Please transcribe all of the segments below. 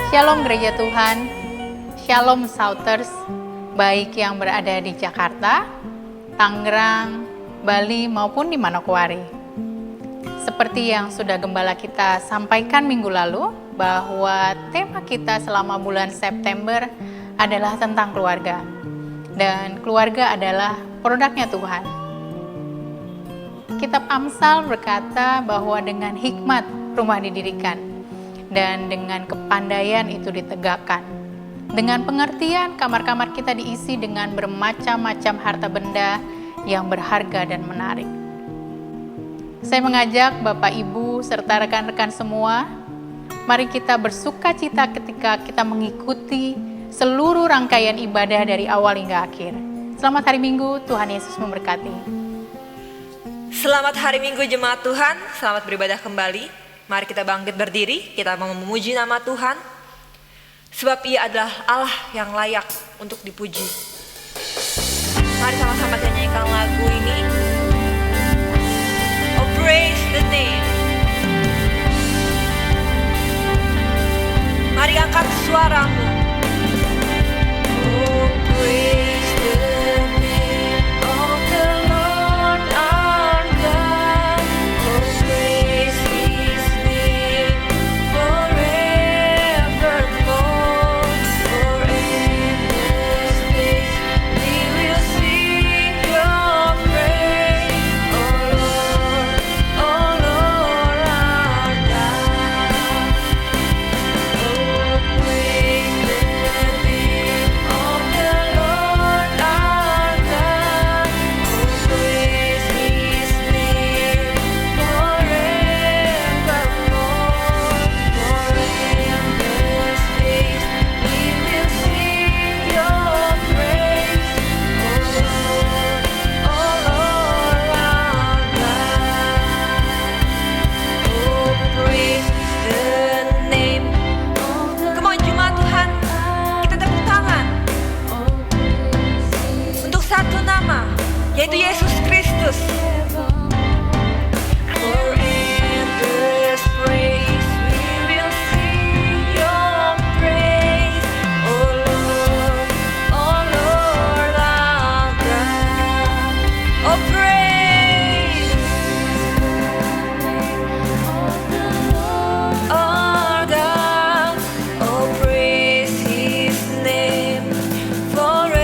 Shalom Gereja Tuhan, Shalom Shouters, baik yang berada di Jakarta, Tangerang, Bali maupun di Manokwari. Seperti yang sudah gembala kita sampaikan minggu lalu, bahwa tema kita selama bulan September adalah tentang keluarga. Dan keluarga adalah produknya Tuhan. Kitab Amsal berkata bahwa dengan hikmat rumah didirikan, dan dengan kepandaian itu ditegakkan. Dengan pengertian, kamar-kamar kita diisi dengan bermacam-macam harta benda yang berharga dan menarik. Saya mengajak Bapak, Ibu, serta rekan-rekan semua, mari kita bersuka cita ketika kita mengikuti seluruh rangkaian ibadah dari awal hingga akhir. Selamat hari Minggu, Tuhan Yesus memberkati. Selamat hari Minggu jemaat Tuhan, selamat beribadah kembali. Mari kita bangkit berdiri, kita mau memuji nama Tuhan. Sebab Ia adalah Allah yang layak untuk dipuji. Mari sama-sama kita nyanyikan lagu ini. Oh, praise the name. Mari angkat suaramu. Oh, praise the name of the Lord our God. Oh, praise His name forevermore. For endless days we will sing Your praise. Oh Lord our God. Oh, praise the name of the Lord our God. Oh, praise His name forevermore. For endless days we will sing Your praise. Oh Lord our God. Oh, praise the name. Come on jemaat Tuhan, kita tepuk tangan untuk satu nama, yaitu Yesus Kristus. For endless praise we will sing Your praise. Oh Lord our God. Oh, praise our God. Oh, praise His name forevermore.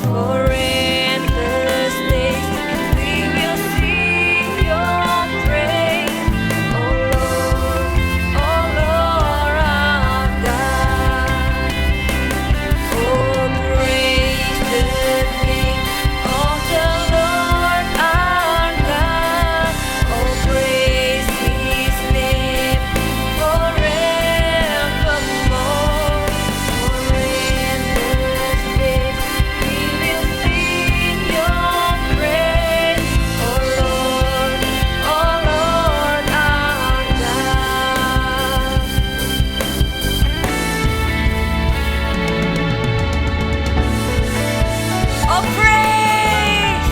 For endless days we will sing Your praise. Oh Lord our God. Oh, praise the name of the Lord our God. Oh, praise His name forevermore. For endless days we will sing Your praise. Oh Lord our God. Oh, praise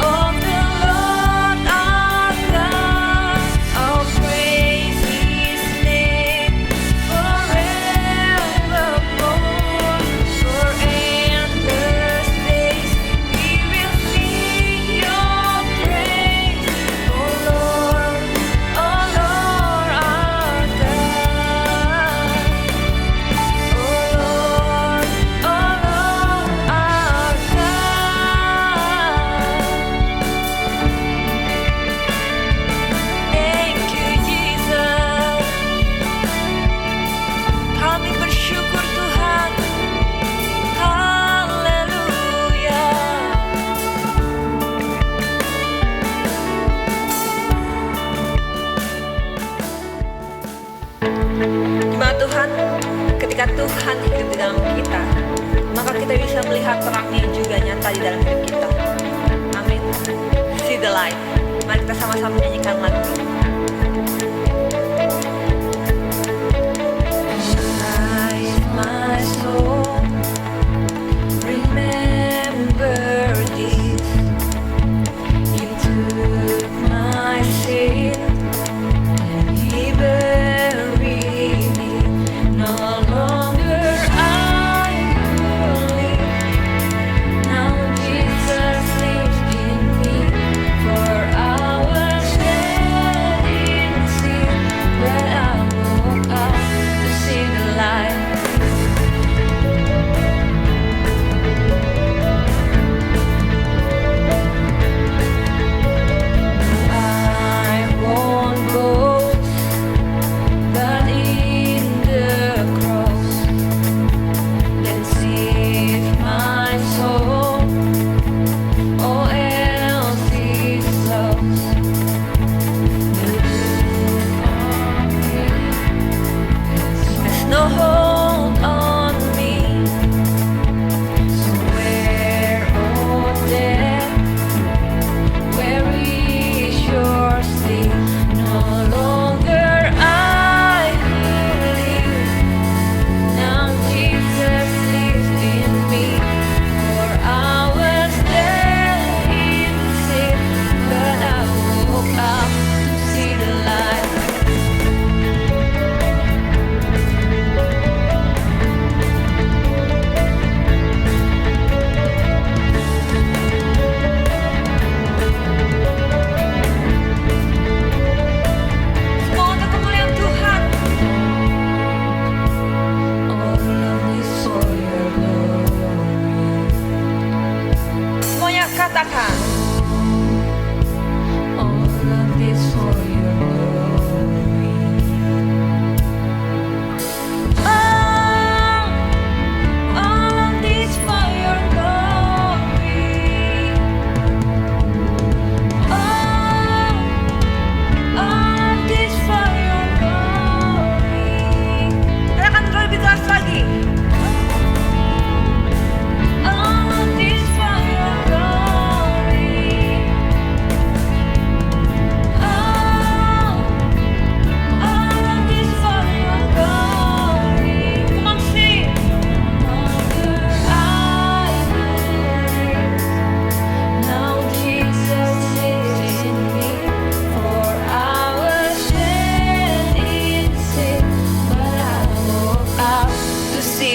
of the Lord our God. Oh, praise His name forevermore. For endless days we will sing Your praise. Oh Lord our God. Oh Lord our God. Thank you Jesus. Kami bersyukur Tuhan. Haleluya. Jemaat Tuhan, ketika Tuhan hidup di dalam kita, maka kita bisa melihat terangnya juga nyata di dalam hidup kita. Amin. See the light. Mari kita sama-sama menyanyikan lagu ini. My soul, remember this. You took my sin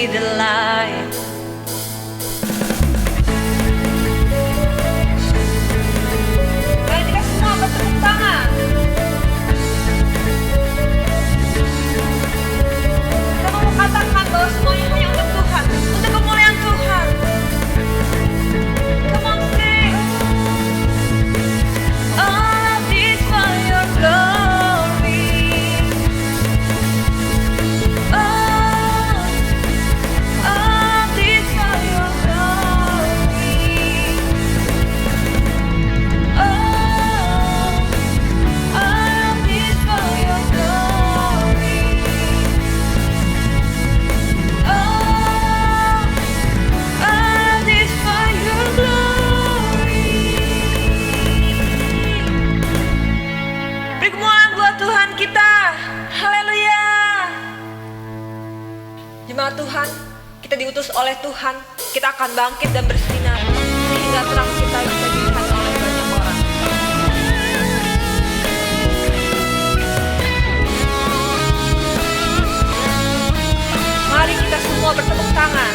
see the light. Mari kita semua bertepuk tangan. Kita mau katakan bahwa semuanya hanya untuk Tuhan, untuk kemuliaan Tuhan. Come on, sing. All of this for your glory. All of this for your glory. All of this for your glory. All of this for your glory. Beri kemuliaan buat Tuhan kita. Haleluya. Jemaat Tuhan, kita diutus oleh Tuhan. Kita akan bangkit dan bersinar sehingga terang kita bisa dilihat oleh banyak orang. Mari kita semua bertepuk tangan.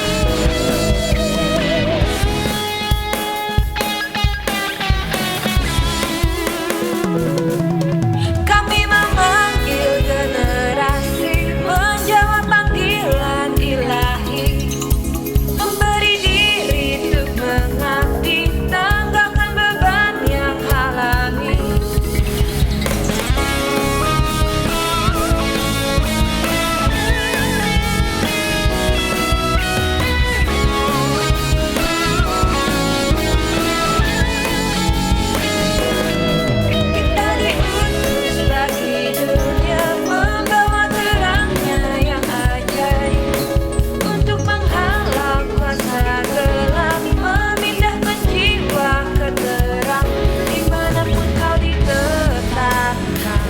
Kami memanggil generasi, menjawab panggilan ilahi, memberi diri untuk mengabdi, tanggalkan beban yang halangi. Kita diutus bagi dunia, membawa terangnya yang ajaib, untuk menghalau kuasa gelap, memindahkan jiwa ke terang. Dimanapun kau diletakkan,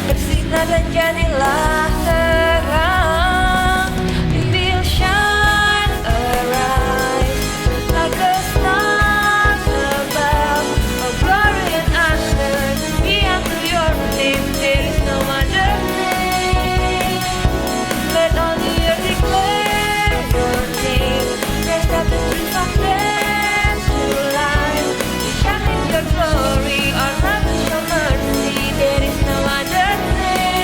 bersinar dan jadilah terang. We will shine arise like a star above, of glory and honor be unto your name. There is no other name. Let all the earth declare your name. Raise up the streets of them to life. Shout in your glory, our love is your mercy. There is no other name.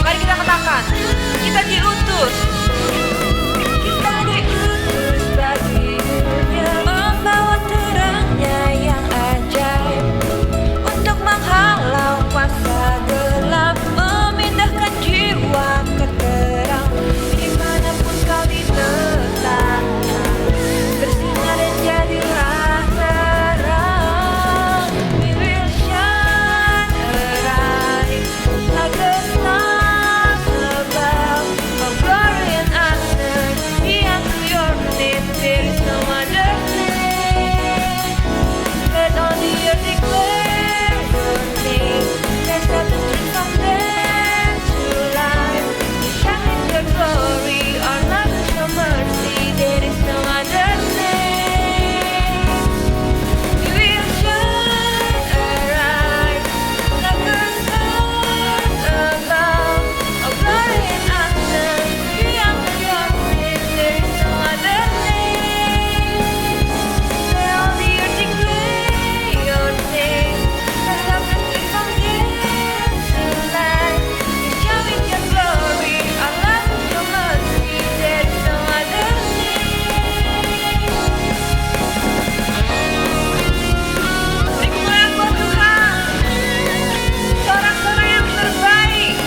Mari kita katakan, kita diutus. Kita diutus bagi dunia, membawa terangnya yang ajaib, untuk menghalau kuasa gelap, memindahkan jiwa ke terang. Dimanapun kau diletakkan, bersinar dan jadilah terang. We will shine arise like a star above, of glory and honor be unto your name. There is no other name. Let all the earth declare your name. Raise up the streets of them to life. Shout in your glory, our love is your mercy. There is no other name. We will shine arise like a star above, of glory and honor be unto your name. There is no other name. Let all the earth declare your name. Raise up the streets of them to life. Shout in your glory, our love is your mercy. There is no other name. Beri kemuliaan buat Tuhan, sorak-sorai yang terbaik.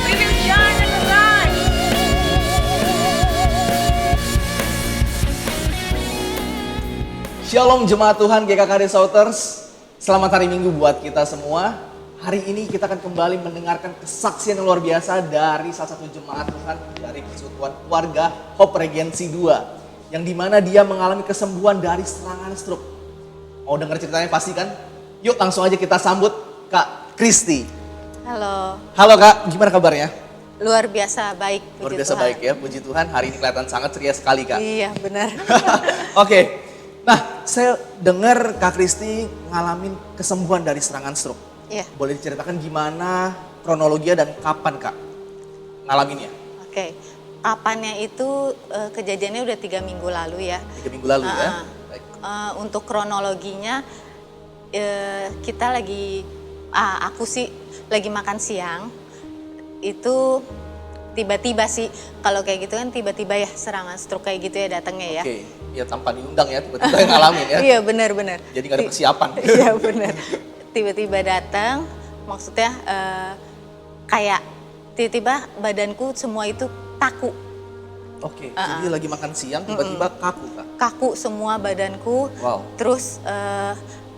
We will shine as a light. Shalom jemaat Tuhan GKKD Shouters. Selamat hari Minggu buat kita semua. Hari ini kita akan kembali mendengarkan kesaksian yang luar biasa dari salah satu jemaat Tuhan dari Persekutuan Keluarga Hope Regency 2. Yang dimana dia mengalami kesembuhan dari serangan stroke. Mau dengar ceritanya pasti kan? Yuk langsung aja kita sambut Kak Kristi. Halo, Halo Kak, gimana kabarnya? Luar biasa baik, Luar puji biasa Tuhan. baik ya, puji Tuhan. Hari ini kelihatan sangat ceria sekali Kak. Iya, benar. Oke, nah saya dengar Kak Kristi ngalamin kesembuhan dari serangan stroke. Iya. Boleh diceritakan gimana kronologinya dan kapan Kak ngalaminnya? Oke. Kapannya itu kejadiannya udah 3 minggu lalu ya. 3 minggu lalu ya. Baik. Untuk kronologinya kita lagi, aku sih lagi makan siang, itu tiba-tiba sih, kalau kayak gitu kan tiba-tiba ya serangan stroke kayak gitu ya datangnya ya. Oke, ya tanpa diundang ya, tiba-tiba yang ngalamin ya. Iya benar-benar. Jadi nggak ada persiapan. Iya benar. Tiba-tiba datang, maksudnya kayak tiba-tiba badanku semua itu kaku. Oke, jadi lagi makan siang tiba-tiba kaku Kak. Kaku semua badanku. Wow. Terus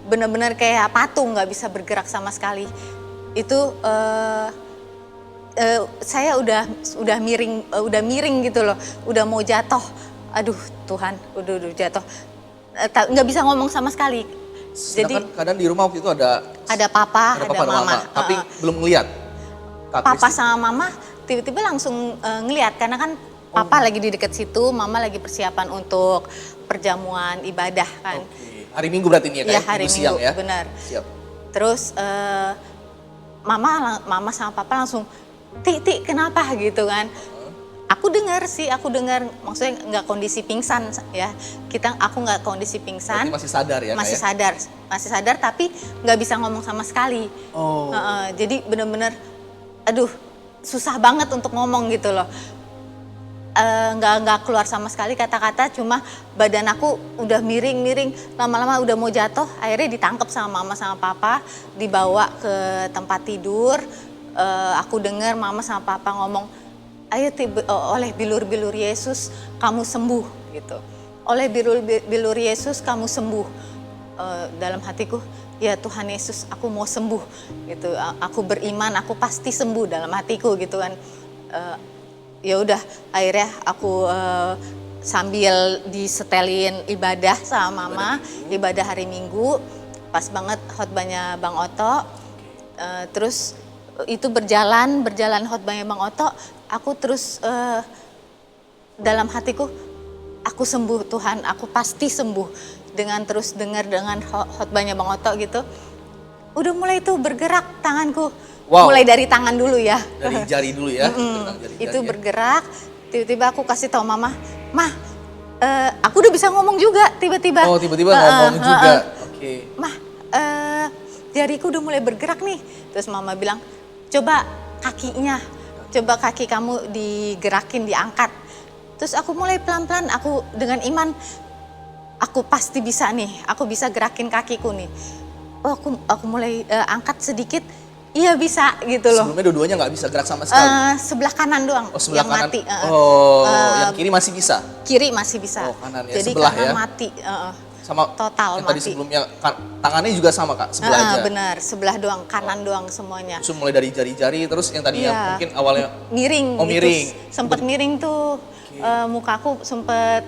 benar-benar kayak patung, nggak bisa bergerak sama sekali. Itu saya udah miring gitu loh, udah mau jatuh. Aduh Tuhan, udah jatuh. Nggak bisa ngomong sama sekali. Sedangkan Jadi kadang di rumah waktu itu ada papa, ada mama. tapi belum ngeliat. Kak Papa Kristi. sama mama tiba-tiba langsung ngeliat, karena kan papa lagi di dekat situ, mama lagi persiapan untuk perjamuan ibadah kan. Oke, hari Minggu berarti ini ya Kak? Iya, hari siang Minggu, ya? benar. Siap. Terus mama sama papa langsung, Ti, kenapa gitu kan? Aku dengar, maksudnya nggak kondisi pingsan ya. Aku nggak kondisi pingsan. Berarti masih sadar ya Kak Masih ya? masih sadar tapi nggak bisa ngomong sama sekali. Oh. Jadi bener-bener, aduh susah banget untuk ngomong gitu loh. Nggak keluar sama sekali kata-kata, cuma badan aku udah miring-miring, lama-lama udah mau jatuh, akhirnya ditangkap sama mama sama papa, dibawa ke tempat tidur. Aku dengar mama sama papa ngomong, ayo oleh bilur-bilur Yesus kamu sembuh gitu. Oleh bilur Yesus kamu sembuh. Dalam hatiku, ya Tuhan Yesus aku mau sembuh gitu. Aku beriman, aku pasti sembuh dalam hatiku gitu kan. Ya udah, akhirnya aku sambil disetelin ibadah sama mama, ibadah hari Minggu, pas banget khotbahnya Bang Oto. Terus itu berjalan khotbahnya Bang Oto, aku terus dalam hatiku, aku sembuh Tuhan, aku pasti sembuh. Dengan terus dengar dengan khotbahnya Bang Oto gitu, udah mulai tuh bergerak tanganku. Wow. Mulai dari tangan dulu ya. Dari jari dulu ya. Itu bergerak, tiba-tiba aku kasih tahu mama, Mah, aku udah bisa ngomong juga tiba-tiba. Oh, tiba-tiba ngomong juga. Oke. Mah, jariku udah mulai bergerak nih. Terus mama bilang, coba kaki kamu digerakin, diangkat. Terus aku mulai pelan-pelan, aku dengan iman, aku pasti bisa nih, aku bisa gerakin kakiku nih. Oh, aku mulai angkat sedikit. Iya bisa gitu loh. Sebelumnya dua-duanya nggak bisa gerak sama sekali? Sebelah kanan doang sebelah yang kanan. mati. Yang kiri masih bisa? Kiri masih bisa. Oh, kanan ya, Jadi sebelah kanan ya? mati. Sama Total yang mati. tadi sebelumnya tangannya juga sama Kak, sebelah aja? Benar, sebelah doang, kanan doang semuanya. Terus mulai dari jari-jari, terus yang tadinya Iya. mungkin awalnya Miring. Oh, gitu. miring. Sempet miring tuh. Mukaku sempet,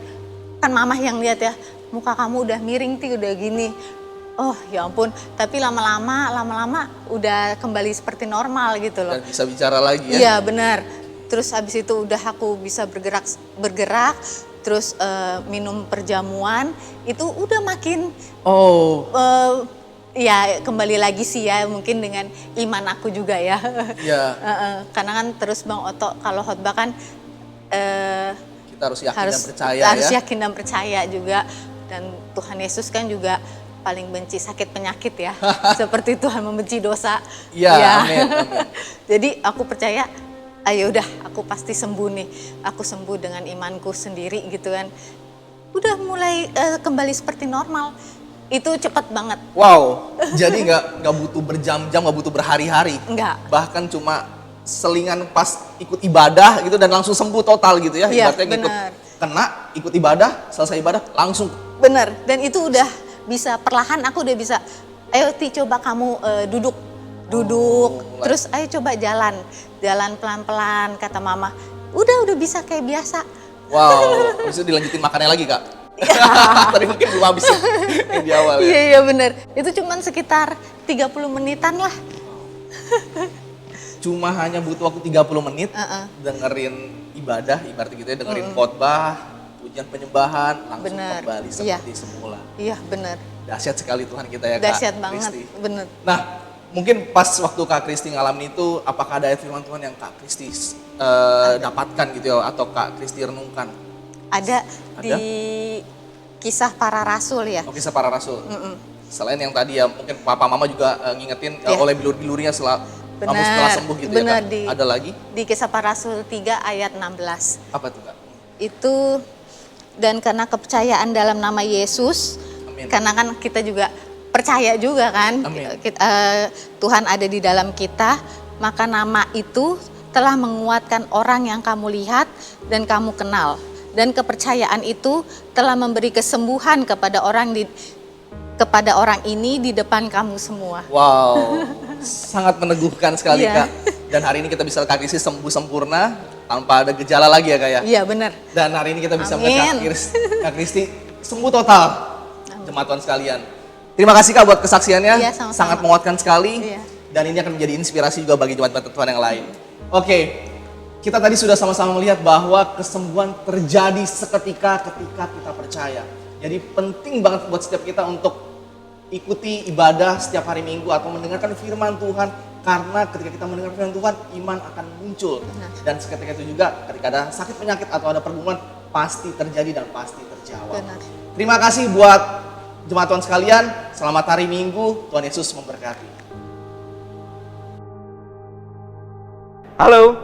kan mamah yang lihat ya, muka kamu udah miring Ti, udah gini. Oh ya ampun, tapi lama-lama udah kembali seperti normal gitu loh. dan bisa bicara lagi ya? Iya benar. Terus habis itu udah aku bisa bergerak, terus minum perjamuan, itu udah makin ya kembali lagi sih ya, mungkin dengan iman aku juga ya. Iya. Karena kan terus Bang Oto kalau khotbah kan Kita harus yakin dan percaya harus ya? yakin dan percaya juga. Dan Tuhan Yesus kan juga paling benci sakit penyakit ya. Seperti Tuhan membenci dosa. Iya, Ya. amin. Jadi aku percaya, ayo udah aku pasti sembuh nih. Aku sembuh dengan imanku sendiri gitu kan. Udah mulai kembali seperti normal. Itu cepet banget. Wow, jadi nggak butuh berjam-jam, nggak butuh berhari-hari. Enggak. Bahkan cuma selingan pas ikut ibadah gitu dan langsung sembuh total gitu ya. Iya, Ibaratnya benar. ikut ibadah, selesai ibadah langsung. Bener, dan itu udah bisa perlahan, aku udah bisa, ayo Ti coba kamu duduk, mulai. terus ayo coba jalan pelan-pelan kata mama, udah bisa kayak biasa. Wow, habis itu dilanjutin makannya lagi Kak? Tadi mungkin belum habis yang di awal ya? Iya bener, itu cuman sekitar 30 menitan lah. cuma hanya butuh waktu 30 menit dengerin ibadah, ibaratnya gitu ya, dengerin khotbah, pujian penyembahan, langsung kembali seperti semula. Iya, benar. Dahsyat sekali Tuhan kita ya, Kak. Dahsyat banget, benar. Nah, mungkin pas waktu Kak Kristi ngalamin itu, apakah ada ayat firman Tuhan yang Kak Kristi dapatkan gitu ya, atau Kak Kristi renungkan? Ada di Kisah Para Rasul ya. Oh, Kisah Para Rasul. Selain yang tadi ya, mungkin Papa Mama juga ngingetin oleh bilur-bilurnya setelah sembuh gitu ya, Kak. Ada lagi? Di Kisah Para Rasul 3 ayat 16. Apa tuh, Kak? Itu, dan karena kepercayaan dalam nama Yesus, Amin. karena kan kita juga percaya juga kan, Tuhan ada di dalam kita, maka nama itu telah menguatkan orang yang kamu lihat dan kamu kenal. Dan kepercayaan itu telah memberi kesembuhan kepada orang ini di depan kamu semua. Wow, sangat meneguhkan sekali, Iya. Kak. Dan hari ini kita bisa Kak Kristi sembuh sempurna tanpa ada gejala lagi ya, Kak ya. Iya, benar. Dan hari ini kita bisa Amin. melihat Kak Kristi sembuh total. Jemaat Tuhan sekalian. Terima kasih, Kak, buat kesaksiannya. Iya, sama-sama. Sangat menguatkan sekali. Iya. Dan ini akan menjadi inspirasi juga bagi jemaat Tuhan yang lain. Oke, kita tadi sudah sama-sama melihat bahwa kesembuhan terjadi seketika ketika kita percaya. Jadi penting banget buat setiap kita untuk ikuti ibadah setiap hari Minggu atau mendengarkan firman Tuhan, karena ketika kita mendengar firman Tuhan, iman akan muncul. Dan seketika itu juga ketika ada sakit penyakit atau ada pergumulan, pasti terjadi dan pasti terjawab. Benar. Terima kasih buat jemaat Tuhan sekalian. Selamat hari Minggu. Tuhan Yesus memberkati. Halo,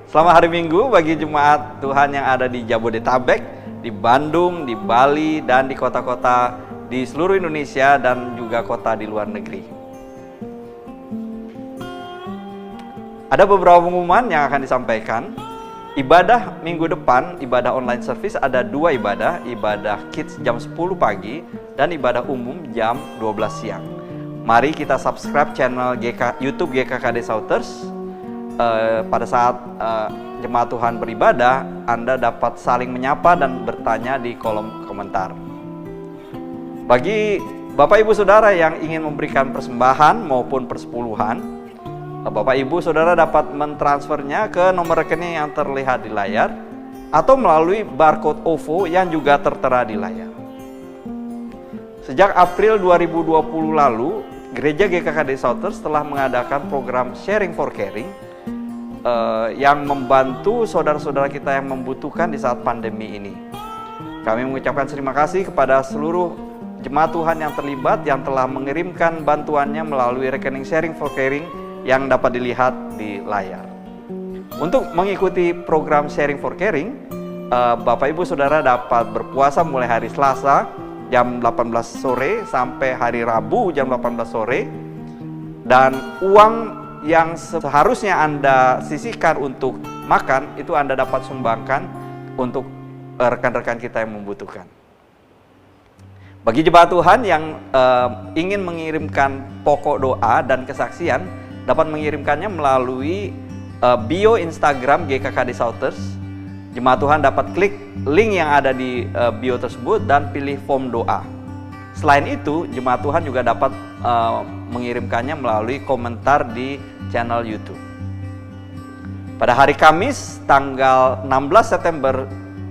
selamat hari Minggu bagi jemaat Tuhan yang ada di Jabodetabek, di Bandung, di Bali, dan di kota-kota di seluruh Indonesia dan juga kota di luar negeri. Ada beberapa pengumuman yang akan disampaikan. Ibadah minggu depan, ibadah online service ada 2 ibadah, ibadah kids jam 10 pagi dan ibadah umum jam 12 siang. Mari kita subscribe channel YouTube GKKD Shouters. Pada saat jemaat Tuhan beribadah, Anda dapat saling menyapa dan bertanya di kolom komentar. Bagi Bapak Ibu Saudara yang ingin memberikan persembahan maupun persepuluhan, Bapak Ibu Saudara dapat mentransfernya ke nomor rekening yang terlihat di layar atau melalui barcode OVO yang juga tertera di layar. Sejak April 2020 lalu, Gereja GKKD Shouters telah mengadakan program Sharing for Caring yang membantu saudara-saudara kita yang membutuhkan di saat pandemi ini. Kami mengucapkan terima kasih kepada seluruh jemaat Tuhan yang terlibat yang telah mengirimkan bantuannya melalui rekening Sharing for Caring yang dapat dilihat di layar. Untuk mengikuti program Sharing for Caring, Bapak Ibu Saudara dapat berpuasa mulai hari Selasa jam 18 sore sampai hari Rabu jam 18 sore, dan uang yang seharusnya Anda sisihkan untuk makan itu Anda dapat sumbangkan untuk rekan-rekan kita yang membutuhkan. Bagi jemaat Tuhan yang ingin mengirimkan pokok doa dan kesaksian, dapat mengirimkannya melalui bio Instagram GKKD Shouters. Jemaat Tuhan dapat klik link yang ada di bio tersebut dan pilih form doa. Selain itu, jemaat Tuhan juga dapat mengirimkannya melalui komentar di channel YouTube. Pada hari Kamis, tanggal 16 September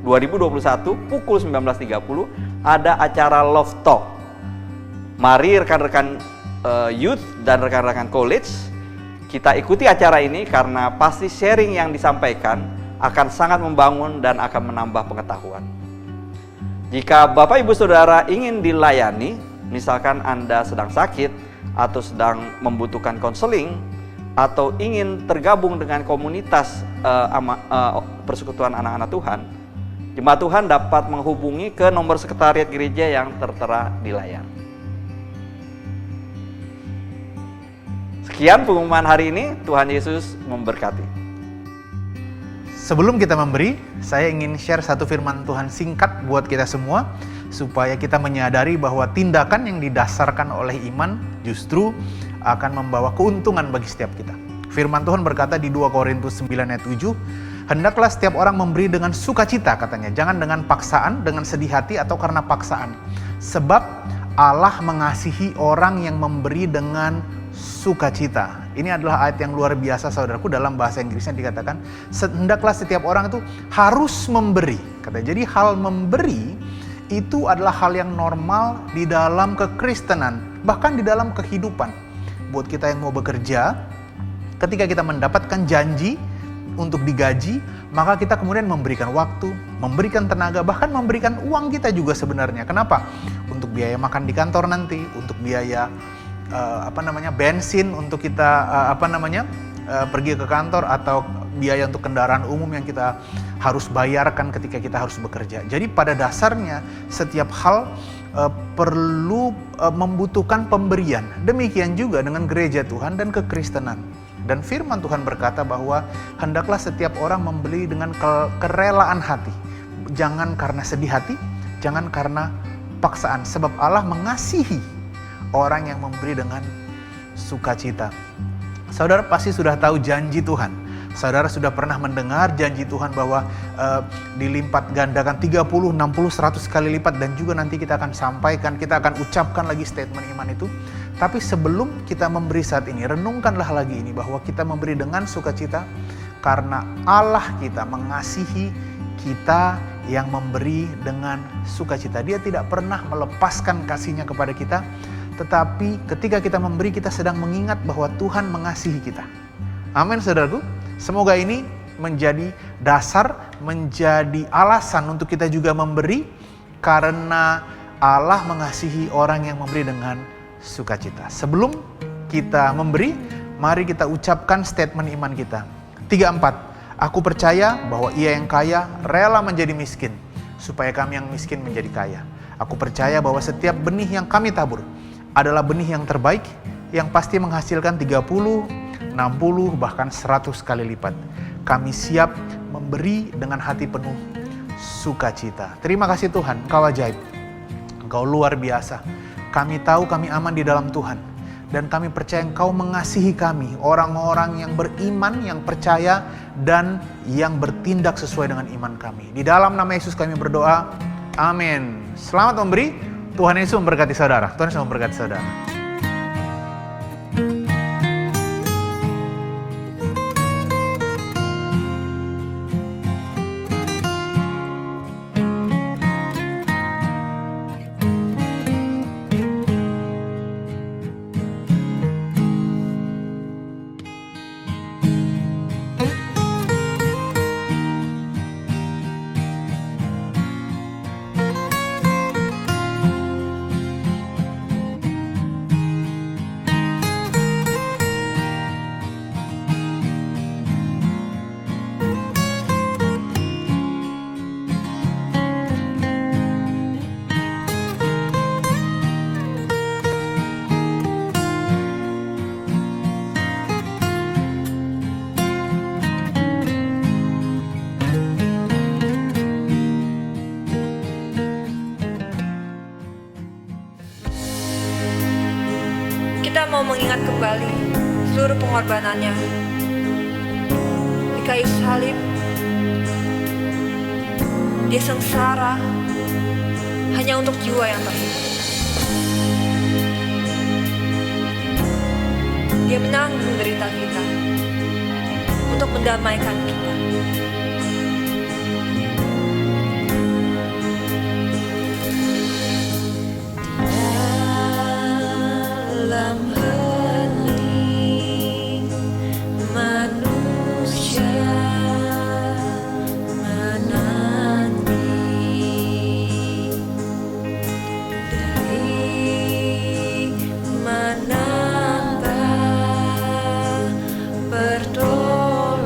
2021, pukul 19.30, ada acara Love Talk. Mari rekan-rekan youth dan rekan-rekan college, kita ikuti acara ini karena pasti sharing yang disampaikan akan sangat membangun dan akan menambah pengetahuan. Jika Bapak Ibu Saudara ingin dilayani, misalkan Anda sedang sakit atau sedang membutuhkan konseling, atau ingin tergabung dengan komunitas persekutuan anak-anak Tuhan, jemaat Tuhan dapat menghubungi ke nomor sekretariat gereja yang tertera di layar. Sekian pengumuman hari ini, Tuhan Yesus memberkati. Sebelum kita memberi, saya ingin share satu firman Tuhan singkat buat kita semua, supaya kita menyadari bahwa tindakan yang didasarkan oleh iman justru akan membawa keuntungan bagi setiap kita. Firman Tuhan berkata di 2 Korintus 9 ayat 7, hendaklah setiap orang memberi dengan sukacita, katanya, jangan dengan paksaan, dengan sedih hati atau karena paksaan. Sebab Allah mengasihi orang yang memberi dengan sukacita. Ini adalah ayat yang luar biasa saudaraku. Dalam bahasa Inggrisnya dikatakan, hendaklah setiap orang itu harus memberi. Jadi hal memberi itu adalah hal yang normal di dalam kekristenan, bahkan di dalam kehidupan. Buat kita yang mau bekerja, ketika kita mendapatkan janji untuk digaji, maka kita kemudian memberikan waktu, memberikan tenaga, bahkan memberikan uang kita juga sebenarnya. Kenapa? Untuk biaya makan di kantor nanti, untuk biaya bensin untuk kita pergi ke kantor, atau biaya untuk kendaraan umum yang kita harus bayarkan ketika kita harus bekerja. Jadi pada dasarnya setiap hal perlu membutuhkan pemberian. Demikian juga dengan gereja Tuhan dan kekristenan. Dan firman Tuhan berkata bahwa hendaklah setiap orang memberi dengan kerelaan hati. Jangan karena sedih hati, jangan karena paksaan. Sebab Allah mengasihi orang yang memberi dengan sukacita. Saudara pasti sudah tahu janji Tuhan. Saudara sudah pernah mendengar janji Tuhan bahwa dilipat gandakan 30, 60, 100 kali lipat, dan juga nanti kita akan sampaikan, kita akan ucapkan lagi statement iman itu. Tapi sebelum kita memberi saat ini, renungkanlah lagi ini bahwa kita memberi dengan sukacita karena Allah kita mengasihi kita yang memberi dengan sukacita. Dia tidak pernah melepaskan kasih-Nya kepada kita, tetapi ketika kita memberi, kita sedang mengingat bahwa Tuhan mengasihi kita. Amin saudaraku. Semoga ini menjadi dasar, menjadi alasan untuk kita juga memberi, karena Allah mengasihi orang yang memberi dengan sukacita. Sebelum kita memberi, mari kita ucapkan statement iman kita. 3-4. Aku percaya bahwa Ia yang kaya rela menjadi miskin, supaya kami yang miskin menjadi kaya. Aku percaya bahwa setiap benih yang kami tabur adalah benih yang terbaik, yang pasti menghasilkan 30, 60, bahkan 100 kali lipat. Kami siap memberi dengan hati penuh sukacita. Terima kasih Tuhan, Engkau ajaib. Engkau luar biasa. Kami tahu kami aman di dalam Tuhan. Dan kami percaya Engkau mengasihi kami, orang-orang yang beriman, yang percaya, dan yang bertindak sesuai dengan iman kami. Di dalam nama Yesus kami berdoa. Amin. Selamat memberi. Tuhan Yesus memberkati saudara. Tuhan Yesus memberkati saudara. Kita mau mengingat kembali seluruh pengorbanannya di kayu salib. Dia sengsara hanya untuk jiwa yang terhitung. Dia menanggung derita kita untuk mendamaikan kita. Dalam hening manusia menanti, dari manakah pertolongan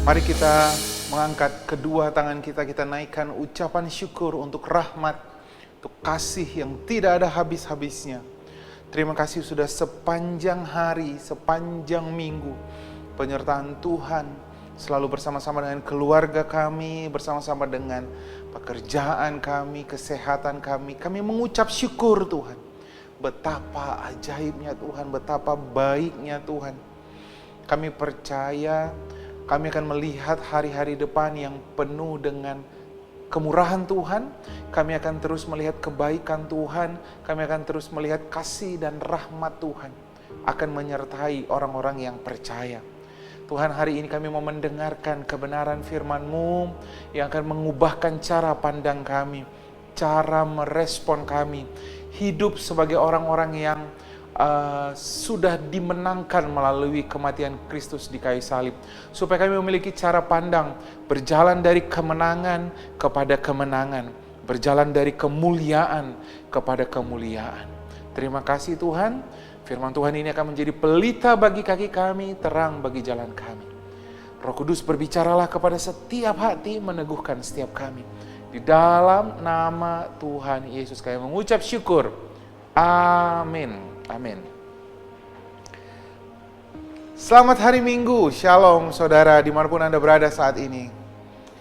Mari kita mengangkat kedua tangan kita, kita naikkan ucapan syukur untuk rahmat, untuk kasih yang tidak ada habis-habisnya. Terima kasih sudah sepanjang hari, sepanjang minggu, penyertaan Tuhan selalu bersama-sama dengan keluarga kami, bersama-sama dengan pekerjaan kami, kesehatan kami. Kami mengucap syukur Tuhan. Betapa ajaibnya Tuhan, betapa baiknya Tuhan. Kami percaya kami akan melihat hari-hari depan yang penuh dengan kemurahan Tuhan. Kami akan terus melihat kebaikan Tuhan. Kami akan terus melihat kasih dan rahmat Tuhan akan menyertai orang-orang yang percaya. Tuhan, hari ini kami mau mendengarkan kebenaran firman-Mu yang akan mengubahkan cara pandang kami, cara merespon kami, hidup sebagai orang-orang yang sudah dimenangkan melalui kematian Kristus di kayu salib, supaya kami memiliki cara pandang berjalan dari kemenangan kepada kemenangan, berjalan dari kemuliaan kepada kemuliaan. Terima kasih Tuhan, firman Tuhan ini akan menjadi pelita bagi kaki kami, terang bagi jalan kami. Roh Kudus, berbicaralah kepada setiap hati, meneguhkan setiap kami. Di dalam nama Tuhan Yesus kami mengucap syukur. Amin. Amin. Selamat hari Minggu, Shalom saudara dimanapun Anda berada saat ini.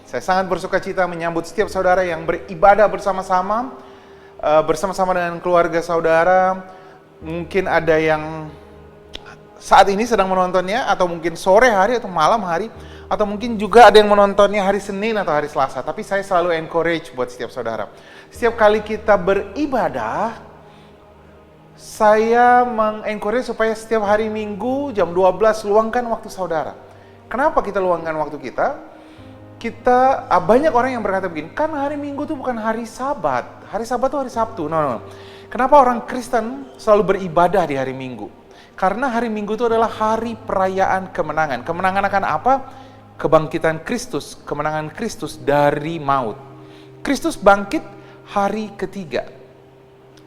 Saya sangat bersuka cita menyambut setiap saudara yang beribadah bersama-sama, bersama-sama dengan keluarga saudara. Mungkin ada yang saat ini sedang menontonnya, atau mungkin sore hari atau malam hari, atau mungkin juga ada yang menontonnya hari Senin atau hari Selasa. Tapi saya selalu encourage buat setiap saudara. Setiap kali kita beribadah, saya mengencourage supaya setiap hari Minggu jam 12 luangkan waktu saudara. Kenapa kita luangkan waktu kita? Banyak orang yang berkata begini, kan hari Minggu itu bukan hari Sabat. Hari Sabat itu hari Sabtu. No. Kenapa orang Kristen selalu beribadah di hari Minggu? Karena hari Minggu itu adalah hari perayaan kemenangan. Kemenangan akan apa? Kebangkitan Kristus, kemenangan Kristus dari maut. Kristus bangkit hari ketiga.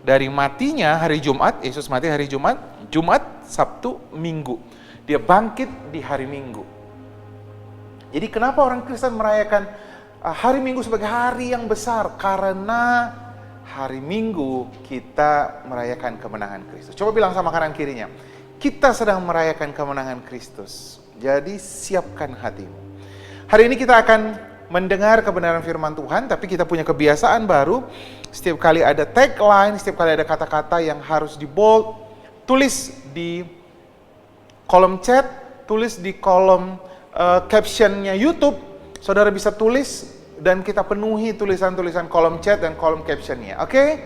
Dari matinya hari Jumat, Yesus mati hari Jumat, Sabtu, Minggu. Dia bangkit di hari Minggu. Jadi kenapa orang Kristen merayakan hari Minggu sebagai hari yang besar? Karena hari Minggu kita merayakan kemenangan Kristus. Coba bilang sama kanan kirinya, kita sedang merayakan kemenangan Kristus. Jadi siapkan hatimu. Hari ini kita akan mendengar kebenaran firman Tuhan, tapi kita punya kebiasaan baru. Setiap kali ada tagline, setiap kali ada kata-kata yang harus di bold, tulis di kolom chat, tulis di kolom captionnya YouTube. Saudara bisa tulis dan kita penuhi tulisan-tulisan kolom chat dan kolom captionnya. Oke?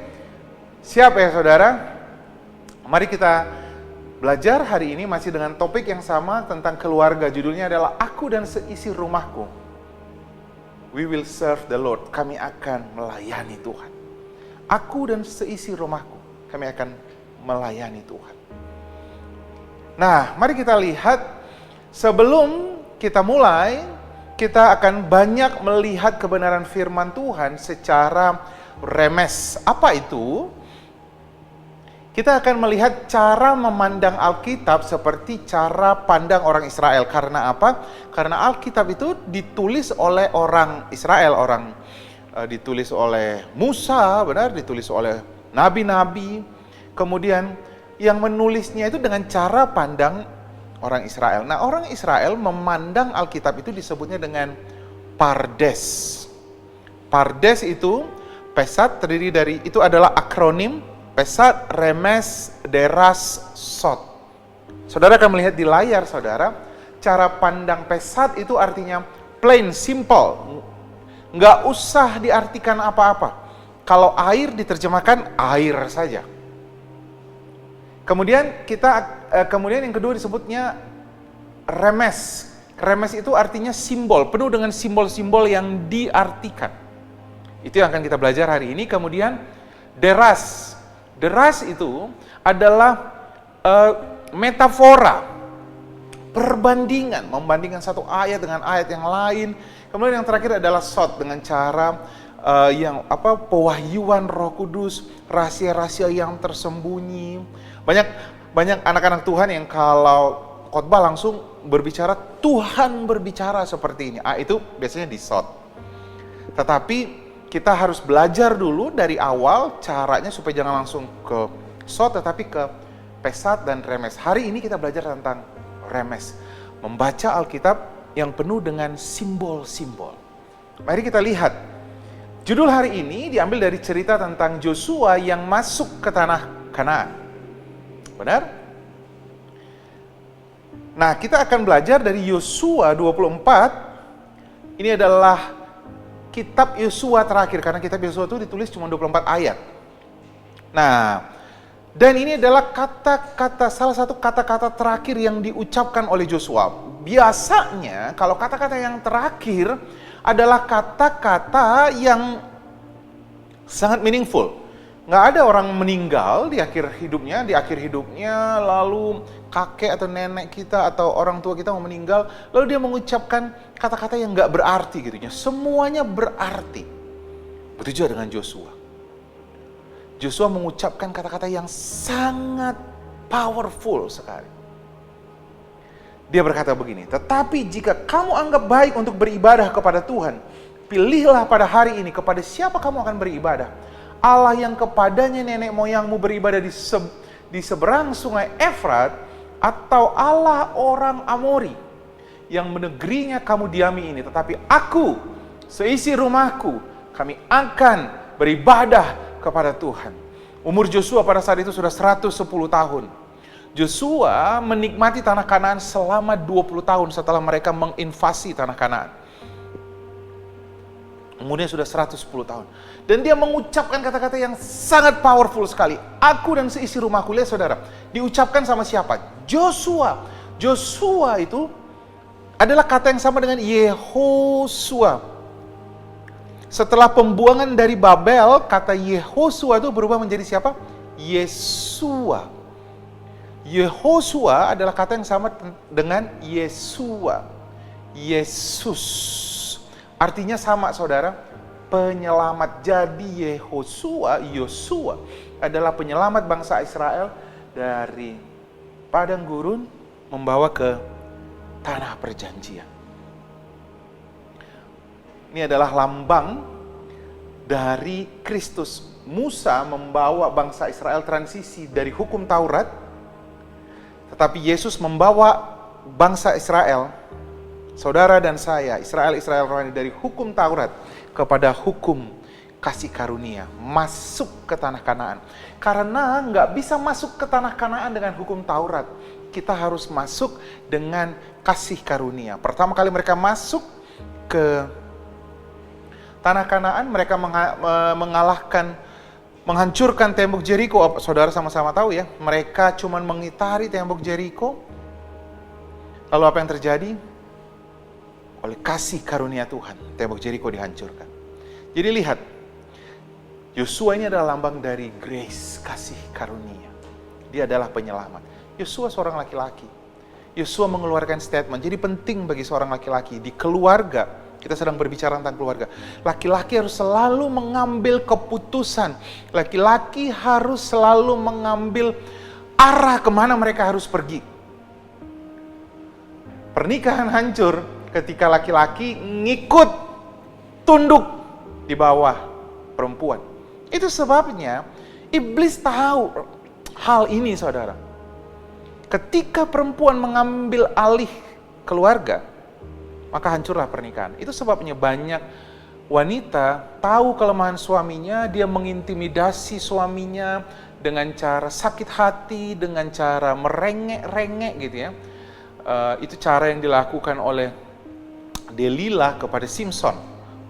Siap ya saudara? Mari kita belajar hari ini masih dengan topik yang sama tentang keluarga. Judulnya adalah Aku dan Seisi Rumahku. We will serve the Lord. Kami akan melayani Tuhan. Aku dan seisi rumahku, kami akan melayani Tuhan. Nah, mari kita lihat, sebelum kita mulai, kita akan banyak melihat kebenaran firman Tuhan secara remes. Apa itu? Kita akan melihat cara memandang Alkitab seperti cara pandang orang Israel. Karena apa? Karena Alkitab itu ditulis oleh orang Israel, ditulis oleh Musa, benar, ditulis oleh nabi-nabi. Kemudian yang menulisnya itu dengan cara pandang orang Israel. Nah, orang Israel memandang Alkitab itu disebutnya dengan pardes. Pardes itu, pesat terdiri dari, itu adalah akronim pesat, remes, deras, sot. Saudara akan melihat di layar saudara, cara pandang pesat itu artinya plain, simple. Nggak usah diartikan apa-apa. Kalau air diterjemahkan air saja. Kemudian yang kedua disebutnya remes. Remes itu artinya simbol, penuh dengan simbol-simbol yang diartikan. Itu yang akan kita belajar hari ini. Kemudian deras. Deras itu adalah metafora, perbandingan, membandingkan satu ayat dengan ayat yang lain. Kemudian yang terakhir adalah sot, dengan cara pewahyuan Roh Kudus, rahasia-rahasia yang tersembunyi. Banyak anak-anak Tuhan yang kalau khotbah langsung berbicara, Tuhan berbicara seperti ini. Itu biasanya di shot. Tetapi kita harus belajar dulu dari awal caranya supaya jangan langsung ke shot, tetapi ke pesat dan remes. Hari ini kita belajar tentang remes. Membaca Alkitab yang penuh dengan simbol-simbol. Mari kita lihat. Judul hari ini diambil dari cerita tentang Joshua yang masuk ke tanah Kanaan. Benar? Nah, kita akan belajar dari Yosua 24. Ini adalah kitab Yosua terakhir, karena kitab Yosua itu ditulis cuma 24 ayat. Nah, dan ini adalah salah satu kata-kata terakhir yang diucapkan oleh Joshua. Biasanya kalau kata-kata yang terakhir adalah kata-kata yang sangat meaningful. Nggak ada orang meninggal di akhir hidupnya, lalu kakek atau nenek kita atau orang tua kita mau meninggal, lalu dia mengucapkan kata-kata yang nggak berarti gitu. Semuanya berarti. Begitu juga dengan Joshua. Joshua mengucapkan kata-kata yang sangat powerful sekali. Dia berkata begini, tetapi jika kamu anggap baik untuk beribadah kepada Tuhan, pilihlah pada hari ini kepada siapa kamu akan beribadah. Allah yang kepadanya nenek moyangmu beribadah di seberang sungai Efrat, atau Allah orang Amori yang menegrinya kamu diami ini. Tetapi aku, seisi rumahku, kami akan beribadah kepada Tuhan. Umur Joshua pada saat itu sudah 110 tahun. Joshua menikmati tanah Kanaan selama 20 tahun setelah mereka menginvasi tanah Kanaan. Umurnya sudah 110 tahun. Dan dia mengucapkan kata-kata yang sangat powerful sekali. Aku dan seisi rumahku. Lihat saudara, diucapkan sama siapa? Joshua. Joshua itu adalah kata yang sama dengan Yehosua. Setelah pembuangan dari Babel, kata Yehosua itu berubah menjadi siapa? Yesua. Yehosua adalah kata yang sama dengan Yesua. Yesus. Artinya sama saudara, penyelamat. Jadi Yosua adalah penyelamat bangsa Israel dari padang gurun membawa ke tanah perjanjian. Ini adalah lambang dari Kristus. Musa membawa bangsa Israel transisi dari hukum Taurat, tetapi Yesus membawa bangsa Israel, saudara dan saya, Israel rohani, dari hukum Taurat kepada hukum kasih karunia, masuk ke tanah Kanaan. Karena nggak bisa masuk ke tanah Kanaan dengan hukum Taurat, kita harus masuk dengan kasih karunia. Pertama kali mereka masuk ke tanah Kanaan, mereka menghancurkan tembok Jeriko. Saudara sama-sama tahu ya, mereka cuma mengitari tembok Jeriko. Lalu apa yang terjadi? Oleh kasih karunia Tuhan, tembok Jeriko dihancurkan. Jadi lihat, Yosua ini adalah lambang dari grace, kasih karunia. Dia adalah penyelamat. Yosua seorang laki-laki. Yosua mengeluarkan statement. Jadi penting bagi seorang laki-laki di keluarga. Kita sedang berbicara tentang keluarga. Laki-laki harus selalu mengambil keputusan. Laki-laki harus selalu mengambil arah kemana mereka harus pergi. Pernikahan hancur ketika laki-laki ngikut, tunduk di bawah perempuan. Itu sebabnya iblis tahu hal ini, saudara. Ketika perempuan mengambil alih keluarga, maka hancurlah pernikahan. Itu sebabnya banyak wanita tahu kelemahan suaminya, dia mengintimidasi suaminya dengan cara sakit hati, dengan cara merengek-rengek gitu ya. Itu cara yang dilakukan oleh Delilah kepada Simpson.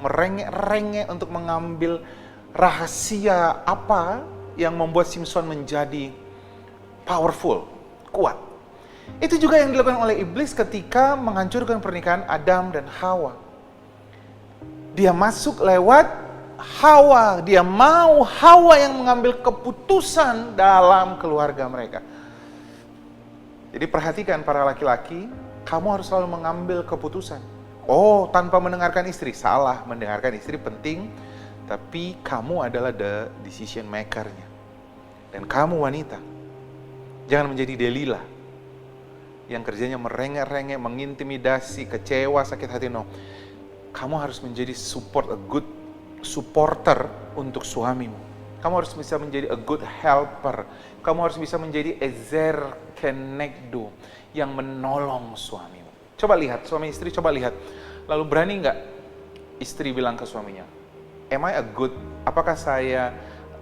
Merengek-rengek untuk mengambil rahasia apa yang membuat Simpson menjadi powerful, kuat. Itu juga yang dilakukan oleh iblis ketika menghancurkan pernikahan Adam dan Hawa. Dia masuk lewat Hawa. Dia mau Hawa yang mengambil keputusan dalam keluarga mereka. Jadi perhatikan para laki-laki, kamu harus selalu mengambil keputusan. Oh, tanpa mendengarkan istri. Salah, mendengarkan istri penting, tapi kamu adalah the decision maker-nya. Dan kamu wanita, jangan menjadi Delilah. yang kerjanya merengek-rengek, mengintimidasi, kecewa, sakit hati. No. Kamu harus menjadi a good supporter untuk suamimu. Kamu harus bisa menjadi a good helper. Kamu harus bisa menjadi ezer kenegdo yang menolong suamimu. Coba lihat, suami istri coba lihat. Lalu berani nggak istri bilang ke suaminya, apakah saya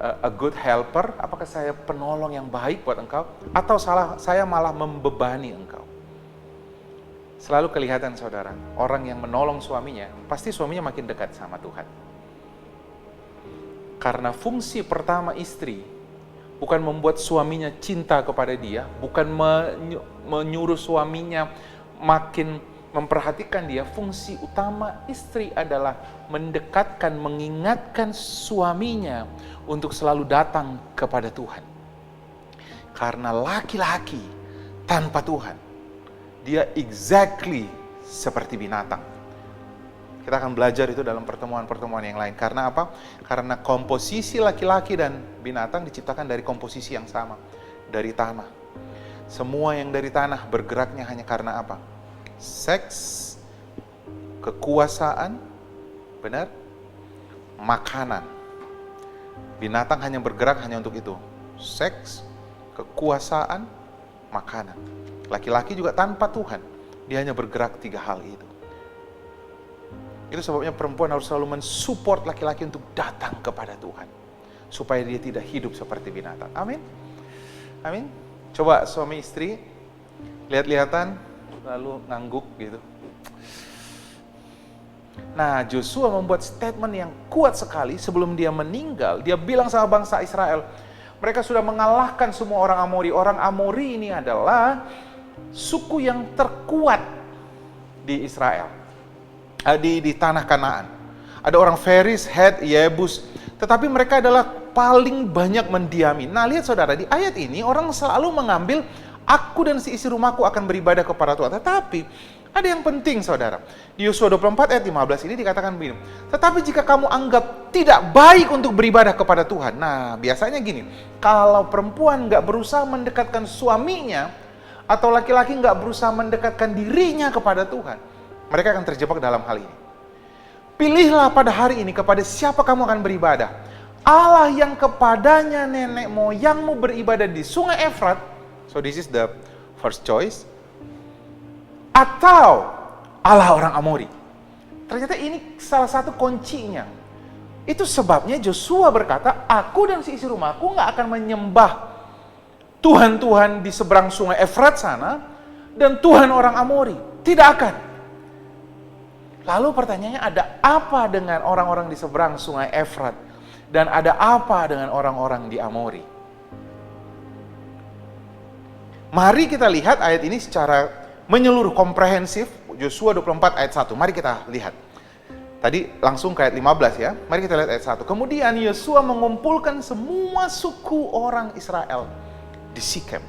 a good helper? Apakah saya penolong yang baik buat engkau? Atau saya malah membebani engkau? Selalu kelihatan saudara, orang yang menolong suaminya, pasti suaminya makin dekat sama Tuhan. Karena fungsi pertama istri, bukan membuat suaminya cinta kepada dia, bukan menyuruh suaminya makin memperhatikan dia. Fungsi utama istri adalah mendekatkan, mengingatkan suaminya untuk selalu datang kepada Tuhan. Karena laki-laki tanpa Tuhan, dia exactly seperti binatang. Kita akan belajar itu dalam pertemuan-pertemuan yang lain. Karena apa? Karena komposisi laki-laki dan binatang diciptakan dari komposisi yang sama, dari tanah. Semua yang dari tanah bergeraknya hanya karena apa? Seks, kekuasaan, benar? Makanan. Binatang hanya bergerak hanya untuk itu. Seks, kekuasaan, makanan. Laki-laki juga tanpa Tuhan, dia hanya bergerak 3 hal itu. Itu sebabnya perempuan harus selalu mensupport laki-laki untuk datang kepada Tuhan, supaya dia tidak hidup seperti binatang. Amin. Amin. Coba suami istri lihat-lihatan lalu ngangguk gitu. Nah, Joshua membuat statement yang kuat sekali sebelum dia meninggal. Dia bilang sama bangsa Israel, mereka sudah mengalahkan semua orang Amori. Orang Amori ini adalah suku yang terkuat di Israel, di tanah Kanaan. Ada orang Feris, Het, Yebus, tetapi mereka adalah paling banyak mendiami. Nah, lihat saudara, di ayat ini orang selalu mengambil aku dan si isi rumahku akan beribadah kepada Tuhan. Tetapi ada yang penting saudara. Di Yosua 24 ayat 15 ini dikatakan begini. Tetapi jika kamu anggap tidak baik untuk beribadah kepada Tuhan. Nah, biasanya gini, kalau perempuan nggak berusaha mendekatkan suaminya, atau laki-laki nggak berusaha mendekatkan dirinya kepada Tuhan, mereka akan terjebak dalam hal ini. Pilihlah pada hari ini kepada siapa kamu akan beribadah. Allah yang kepadanya nenek moyangmu beribadah di sungai Efrat. So this is the first choice. Atau Allah orang Amori. Ternyata ini salah satu kuncinya. Itu sebabnya Joshua berkata, aku dan si isi rumahku nggak akan menyembah Tuhan-Tuhan di seberang sungai Efrat sana, dan Tuhan orang Amori. Tidak akan. Lalu pertanyaannya, ada apa dengan orang-orang di seberang sungai Efrat? Dan ada apa dengan orang-orang di Amori? Mari kita lihat ayat ini secara menyeluruh, komprehensif. Yosua 24 ayat 1. Mari kita lihat. Tadi langsung ke ayat 15 ya. Mari kita lihat ayat 1. Kemudian Yosua mengumpulkan semua suku orang Israel di Sikem.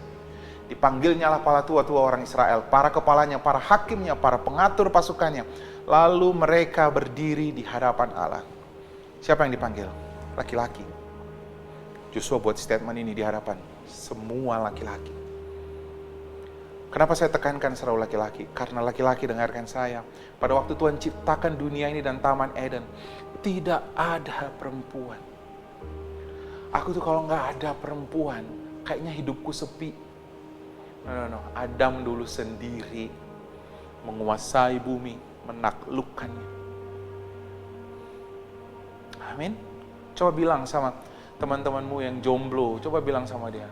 Dipanggilnyalah para tua-tua orang Israel, para kepalanya, para hakimnya, para pengatur pasukannya. Lalu mereka berdiri di hadapan Allah. Siapa yang dipanggil? Laki-laki. Yosua buat statement ini di hadapan semua laki-laki. Kenapa saya tekankan selalu laki-laki? Karena laki-laki, dengarkan saya. Pada waktu Tuhan ciptakan dunia ini dan Taman Eden, tidak ada perempuan. Aku tuh kalau nggak ada perempuan, kayaknya hidupku sepi. No. Adam dulu sendiri menguasai bumi, menaklukkannya. Amin. Coba bilang sama teman-temanmu yang jomblo, coba bilang sama dia,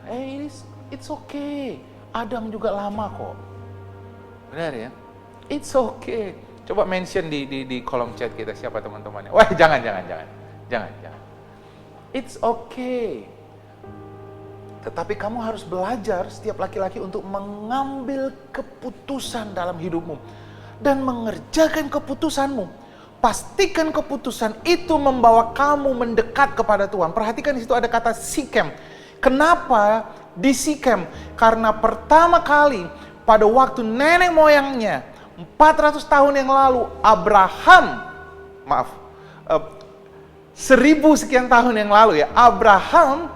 it's okay. Adam juga lama kok. Benar ya? It's okay. Coba mention di kolom chat kita siapa teman-temannya. Wah, jangan. It's okay. Tetapi kamu harus belajar setiap laki-laki untuk mengambil keputusan dalam hidupmu dan mengerjakan keputusanmu. Pastikan keputusan itu membawa kamu mendekat kepada Tuhan. Perhatikan di situ ada kata Sikem. Kenapa di Sikem? Karena pertama kali pada waktu nenek moyangnya 400 tahun yang lalu Abraham, 1000 sekian tahun yang lalu ya, Abraham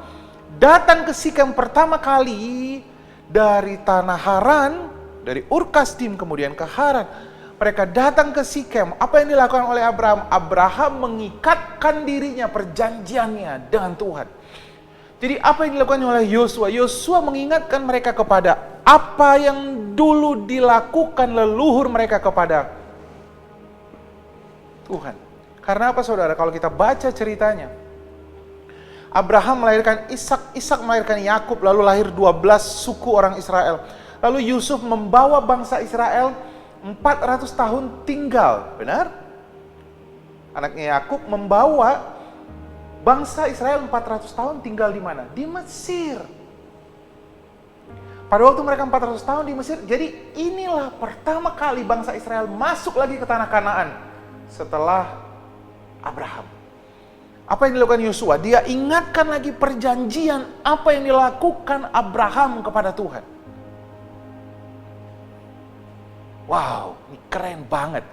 datang ke Sikem pertama kali dari tanah Haran, dari Ur Kasdim kemudian ke Haran. Mereka datang ke Sikem. Apa yang dilakukan oleh Abraham? Abraham mengikatkan dirinya, perjanjiannya dengan Tuhan. Jadi apa yang dilakukan oleh Yosua? Yosua mengingatkan mereka kepada apa yang dulu dilakukan leluhur mereka kepada Tuhan. Karena apa saudara? Kalau kita baca ceritanya, Abraham melahirkan Ishak, Ishak melahirkan Yakub, lalu lahir 12 suku orang Israel. Lalu Yusuf membawa bangsa Israel 400 tahun tinggal, benar? Anaknya Yakub membawa bangsa Israel 400 tahun tinggal di mana? Di Mesir. Pada waktu mereka 400 tahun di Mesir, jadi inilah pertama kali bangsa Israel masuk lagi ke tanah Kanaan setelah Abraham. Apa yang dilakukan Yosua? Dia ingatkan lagi perjanjian apa yang dilakukan Abraham kepada Tuhan. Wow, ini keren banget.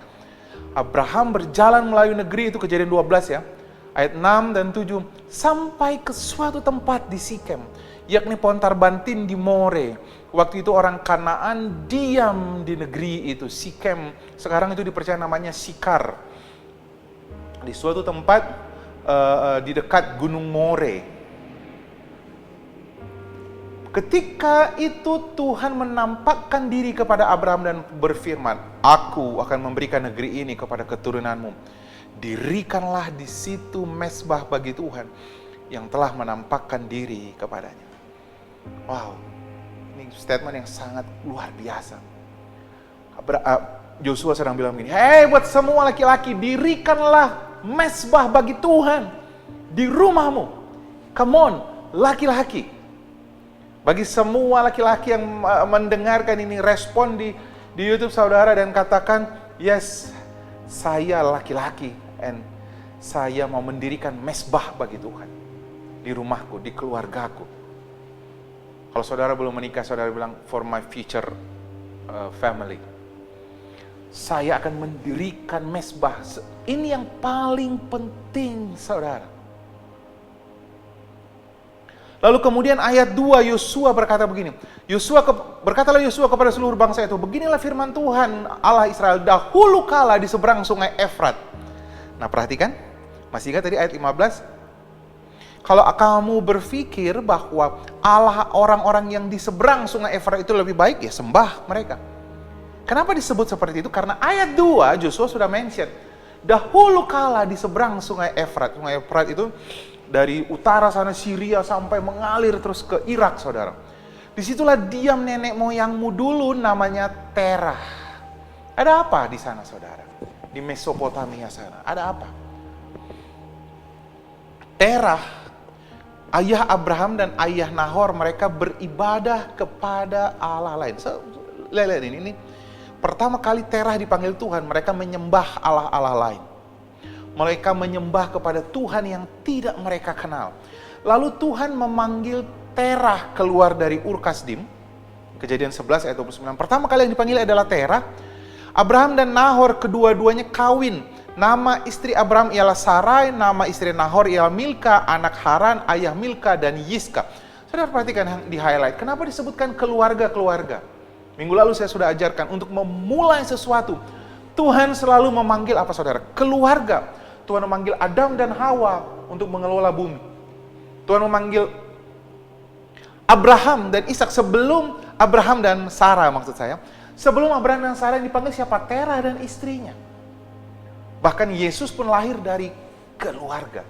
Abraham berjalan melalui negeri itu, Kejadian 12 ya. Ayat 6 dan 7. Sampai ke suatu tempat di Sikem, yakni pohon tarbantin di More. Waktu itu orang Kanaan diam di negeri itu. Sikem, sekarang itu dipercaya namanya Sikar. Di suatu tempat di dekat Gunung More. Ketika itu Tuhan menampakkan diri kepada Abraham dan berfirman, "Aku akan memberikan negeri ini kepada keturunanmu. Dirikanlah di situ mezbah bagi Tuhan yang telah menampakkan diri kepadanya." Wow, ini statement yang sangat luar biasa. Yosua sedang bilang begini, "Hei buat semua laki-laki, dirikanlah mezbah bagi Tuhan di rumahmu." Come on, laki-laki. Bagi semua laki-laki yang mendengarkan ini, respon di YouTube saudara dan katakan, "Yes, saya laki-laki and saya mau mendirikan mezbah bagi Tuhan di rumahku, di keluargaku." Kalau saudara belum menikah, saudara bilang, "For my future family." Saya akan mendirikan mezbah. Ini yang paling penting, saudara. Lalu kemudian ayat 2, Yosua berkata begini. Berkatalah Yosua kepada seluruh bangsa itu, "Beginilah firman Tuhan Allah Israel dahulu kala di seberang sungai Efrat." Nah perhatikan, masih ingat tadi ayat 15? Kalau kamu berpikir bahwa Allah orang-orang yang di seberang sungai Efrat itu lebih baik, ya sembah mereka. Kenapa disebut seperti itu? Karena ayat 2 Yosua sudah mention, dahulu kala di seberang sungai Efrat. Sungai Efrat itu dari utara sana Syria sampai mengalir terus ke Irak, saudara. Disitulah diam nenek moyangmu dulu, namanya Terah. Ada apa di sana, saudara? Di Mesopotamia sana, ada apa? Terah, ayah Abraham dan ayah Nahor, mereka beribadah kepada Allah lain. Lihat ini. Pertama kali Terah dipanggil Tuhan, mereka menyembah Allah-Allah lain. Mereka menyembah kepada Tuhan yang tidak mereka kenal. Lalu Tuhan memanggil Terah keluar dari Ur Kasdim. Kejadian 11 ayat 29. Pertama kali yang dipanggil adalah Terah. Abraham dan Nahor kedua-duanya kawin. Nama istri Abraham ialah Sarai, nama istri Nahor ialah Milka, anak Haran, ayah Milka dan Yiska. Saudara perhatikan yang di-highlight. Kenapa disebutkan keluarga-keluarga? Minggu lalu saya sudah ajarkan untuk memulai sesuatu. Tuhan selalu memanggil apa saudara? Keluarga. Tuhan memanggil Adam dan Hawa untuk mengelola bumi. Tuhan memanggil Abraham dan Ishak sebelum Abraham dan Sarah maksud saya. Sebelum Abraham dan Sarah dipanggil siapa? Terah dan istrinya. Bahkan Yesus pun lahir dari keluarga.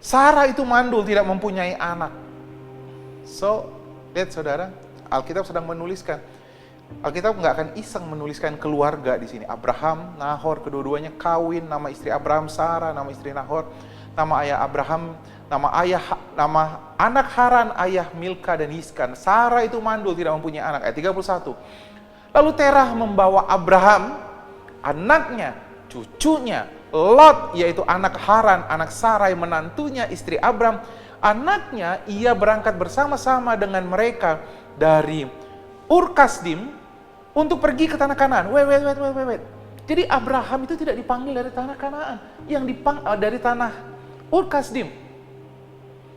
Sarah itu mandul, tidak mempunyai anak. So, lihat saudara, Alkitab sedang menuliskan. Alkitab nggak akan iseng menuliskan keluarga di sini. Abraham, Nahor, kedua-duanya kawin. Nama istri Abraham Sarah, nama istri Nahor, nama ayah Abraham, nama anak Haran, ayah Milka dan Yiska. Sarah itu mandul, tidak mempunyai anak. Ayat 31. Lalu Terah membawa Abraham, anaknya, cucunya, Lot, yaitu anak Haran, anak Sarai, menantunya, istri Abraham. Anaknya, ia berangkat bersama-sama dengan mereka dari Ur Kasdim untuk pergi ke tanah Kanaan. Wait. Jadi Abraham itu tidak dipanggil dari tanah Kanaan, yang dari tanah Ur Kasdim.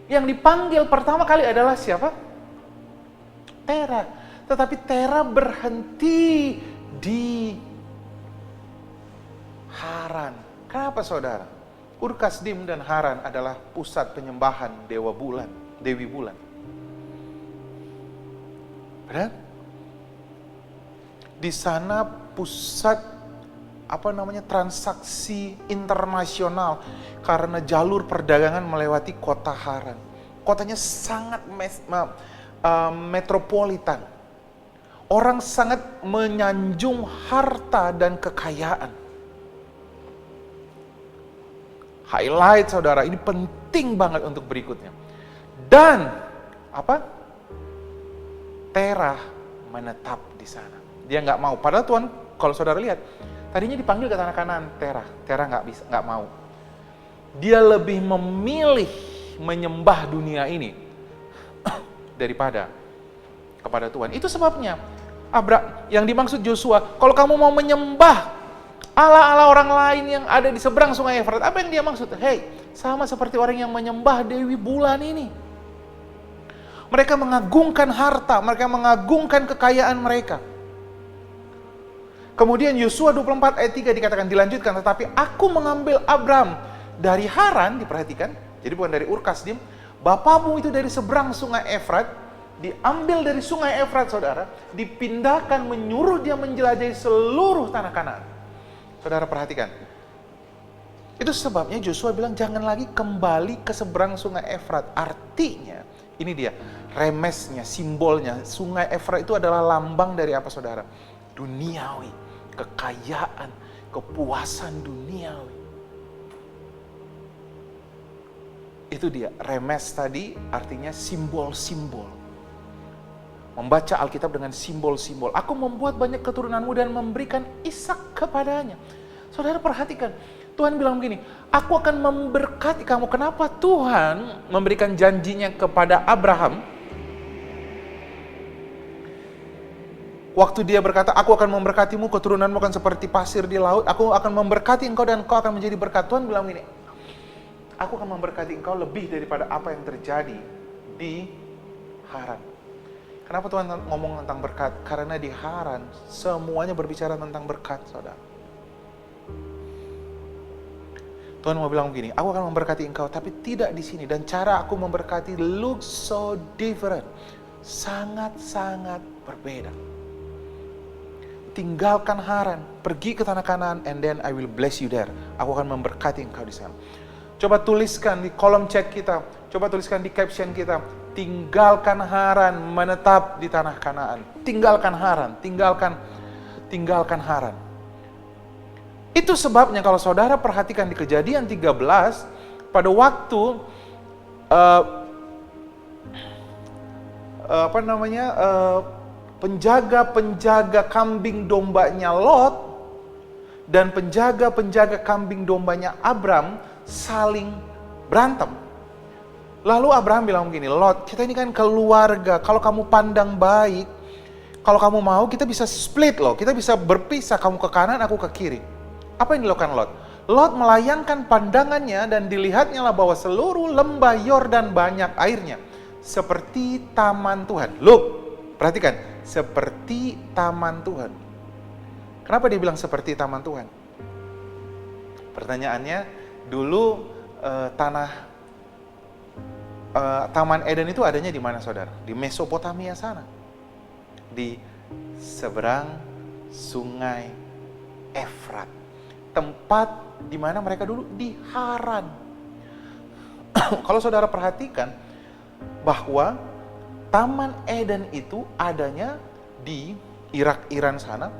Yang dipanggil pertama kali adalah siapa? Terah. Tetapi Tera berhenti di Haran. Kenapa saudara? Ur Kasdim dan Haran adalah pusat penyembahan dewa bulan, Dewi Bulan. Benar? Di sana pusat transaksi internasional karena jalur perdagangan melewati kota Haran. Kotanya sangat metropolitan. Orang sangat menyanjung harta dan kekayaan. Highlight saudara, ini penting banget untuk berikutnya. Dan Tera menetap di sana. Dia nggak mau. Padahal Tuhan, kalau saudara lihat, tadinya dipanggil ke tanah Kanaan, Tera nggak mau. Dia lebih memilih menyembah dunia ini daripada kepada Tuhan. Itu sebabnya yang dimaksud Yosua, kalau kamu mau menyembah Allah orang lain yang ada di seberang sungai Efrat, apa yang dia maksud? Sama seperti orang yang menyembah Dewi Bulan ini. Mereka mengagungkan harta, mereka mengagungkan kekayaan mereka. Kemudian Yosua 24 ayat 3 dikatakan, dilanjutkan, tetapi aku mengambil Abram dari Haran, diperhatikan, jadi bukan dari Ur Kasdim, bapamu itu dari seberang sungai Efrat, diambil dari sungai Efrat saudara, dipindahkan, menyuruh dia menjelajahi seluruh tanah Kanaan. Saudara perhatikan, itu sebabnya Yosua bilang jangan lagi kembali ke seberang sungai Efrat. Artinya, ini dia remesnya, simbolnya, sungai Efrat itu adalah lambang dari apa saudara? Duniawi, kekayaan, kepuasan duniawi. Itu dia, remes tadi artinya simbol-simbol. Membaca Alkitab dengan simbol-simbol. Aku membuat banyak keturunanmu dan memberikan Ishak kepadanya. Saudara perhatikan, Tuhan bilang begini, aku akan memberkati kamu. Kenapa Tuhan memberikan janjinya kepada Abraham? Waktu dia berkata, aku akan memberkatimu, keturunanmu akan seperti pasir di laut. Aku akan memberkati engkau dan engkau akan menjadi berkat. Tuhan bilang begini, aku akan memberkati engkau lebih daripada apa yang terjadi di Haran. Kenapa Tuhan ngomong tentang berkat? Karena di Haran semuanya berbicara tentang berkat, saudara. Tuhan mau bilang begini, aku akan memberkati engkau, tapi tidak di sini. Dan cara aku memberkati looks so different. Sangat-sangat berbeda. Tinggalkan Haran, pergi ke tanah Kanaan, and then I will bless you there. Aku akan memberkati engkau di sana. Coba tuliskan di kolom chat kita, coba tuliskan di caption kita, tinggalkan Haran, menetap di tanah Kanaan. Tinggalkan Haran, tinggalkan Haran. Itu sebabnya kalau saudara perhatikan di Kejadian 13, pada waktu penjaga-penjaga kambing dombanya Lot dan penjaga-penjaga kambing dombanya Abram saling berantem. Lalu Abraham bilang begini, Lot, kita ini kan keluarga, kalau kamu pandang baik, kalau kamu mau kita bisa split loh, kita bisa berpisah, kamu ke kanan, aku ke kiri. Apa yang dilakukan Lot? Lot melayangkan pandangannya dan dilihatnya lah bahwa seluruh lembah Yordan banyak airnya. Seperti taman Tuhan. Look, perhatikan, seperti taman Tuhan. Kenapa dia bilang seperti taman Tuhan? Pertanyaannya, dulu Taman Eden itu adanya di mana saudara? Di Mesopotamia sana. Di seberang sungai Efrat. Tempat di mana mereka dulu di Haran. Kalau saudara perhatikan bahwa Taman Eden itu adanya di Irak, Iran sana.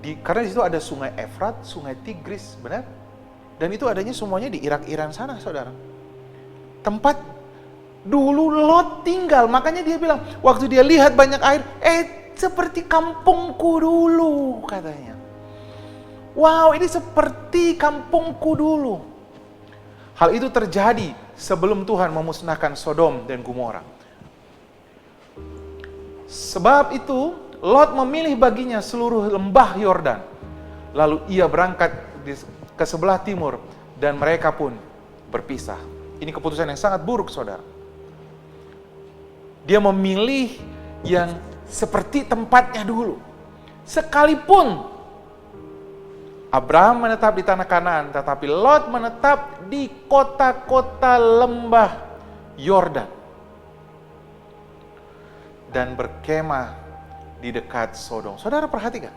Karena di situ ada sungai Efrat, sungai Tigris, benar? Dan itu adanya semuanya di Irak, Iran sana, saudara. Tempat dulu Lot tinggal, makanya dia bilang, waktu dia lihat banyak air, seperti kampungku dulu, katanya. Wow, ini seperti kampungku dulu. Hal itu terjadi sebelum Tuhan memusnahkan Sodom dan Gomora. Sebab itu, Lot memilih baginya seluruh lembah Yordan. Lalu ia berangkat ke sebelah timur dan mereka pun berpisah. Ini keputusan yang sangat buruk, saudara. Dia memilih yang seperti tempatnya dulu. Sekalipun Abraham menetap di tanah Kanaan, tetapi Lot menetap di kota-kota lembah Yordan dan berkemah di dekat Sodom. Saudara perhatikan,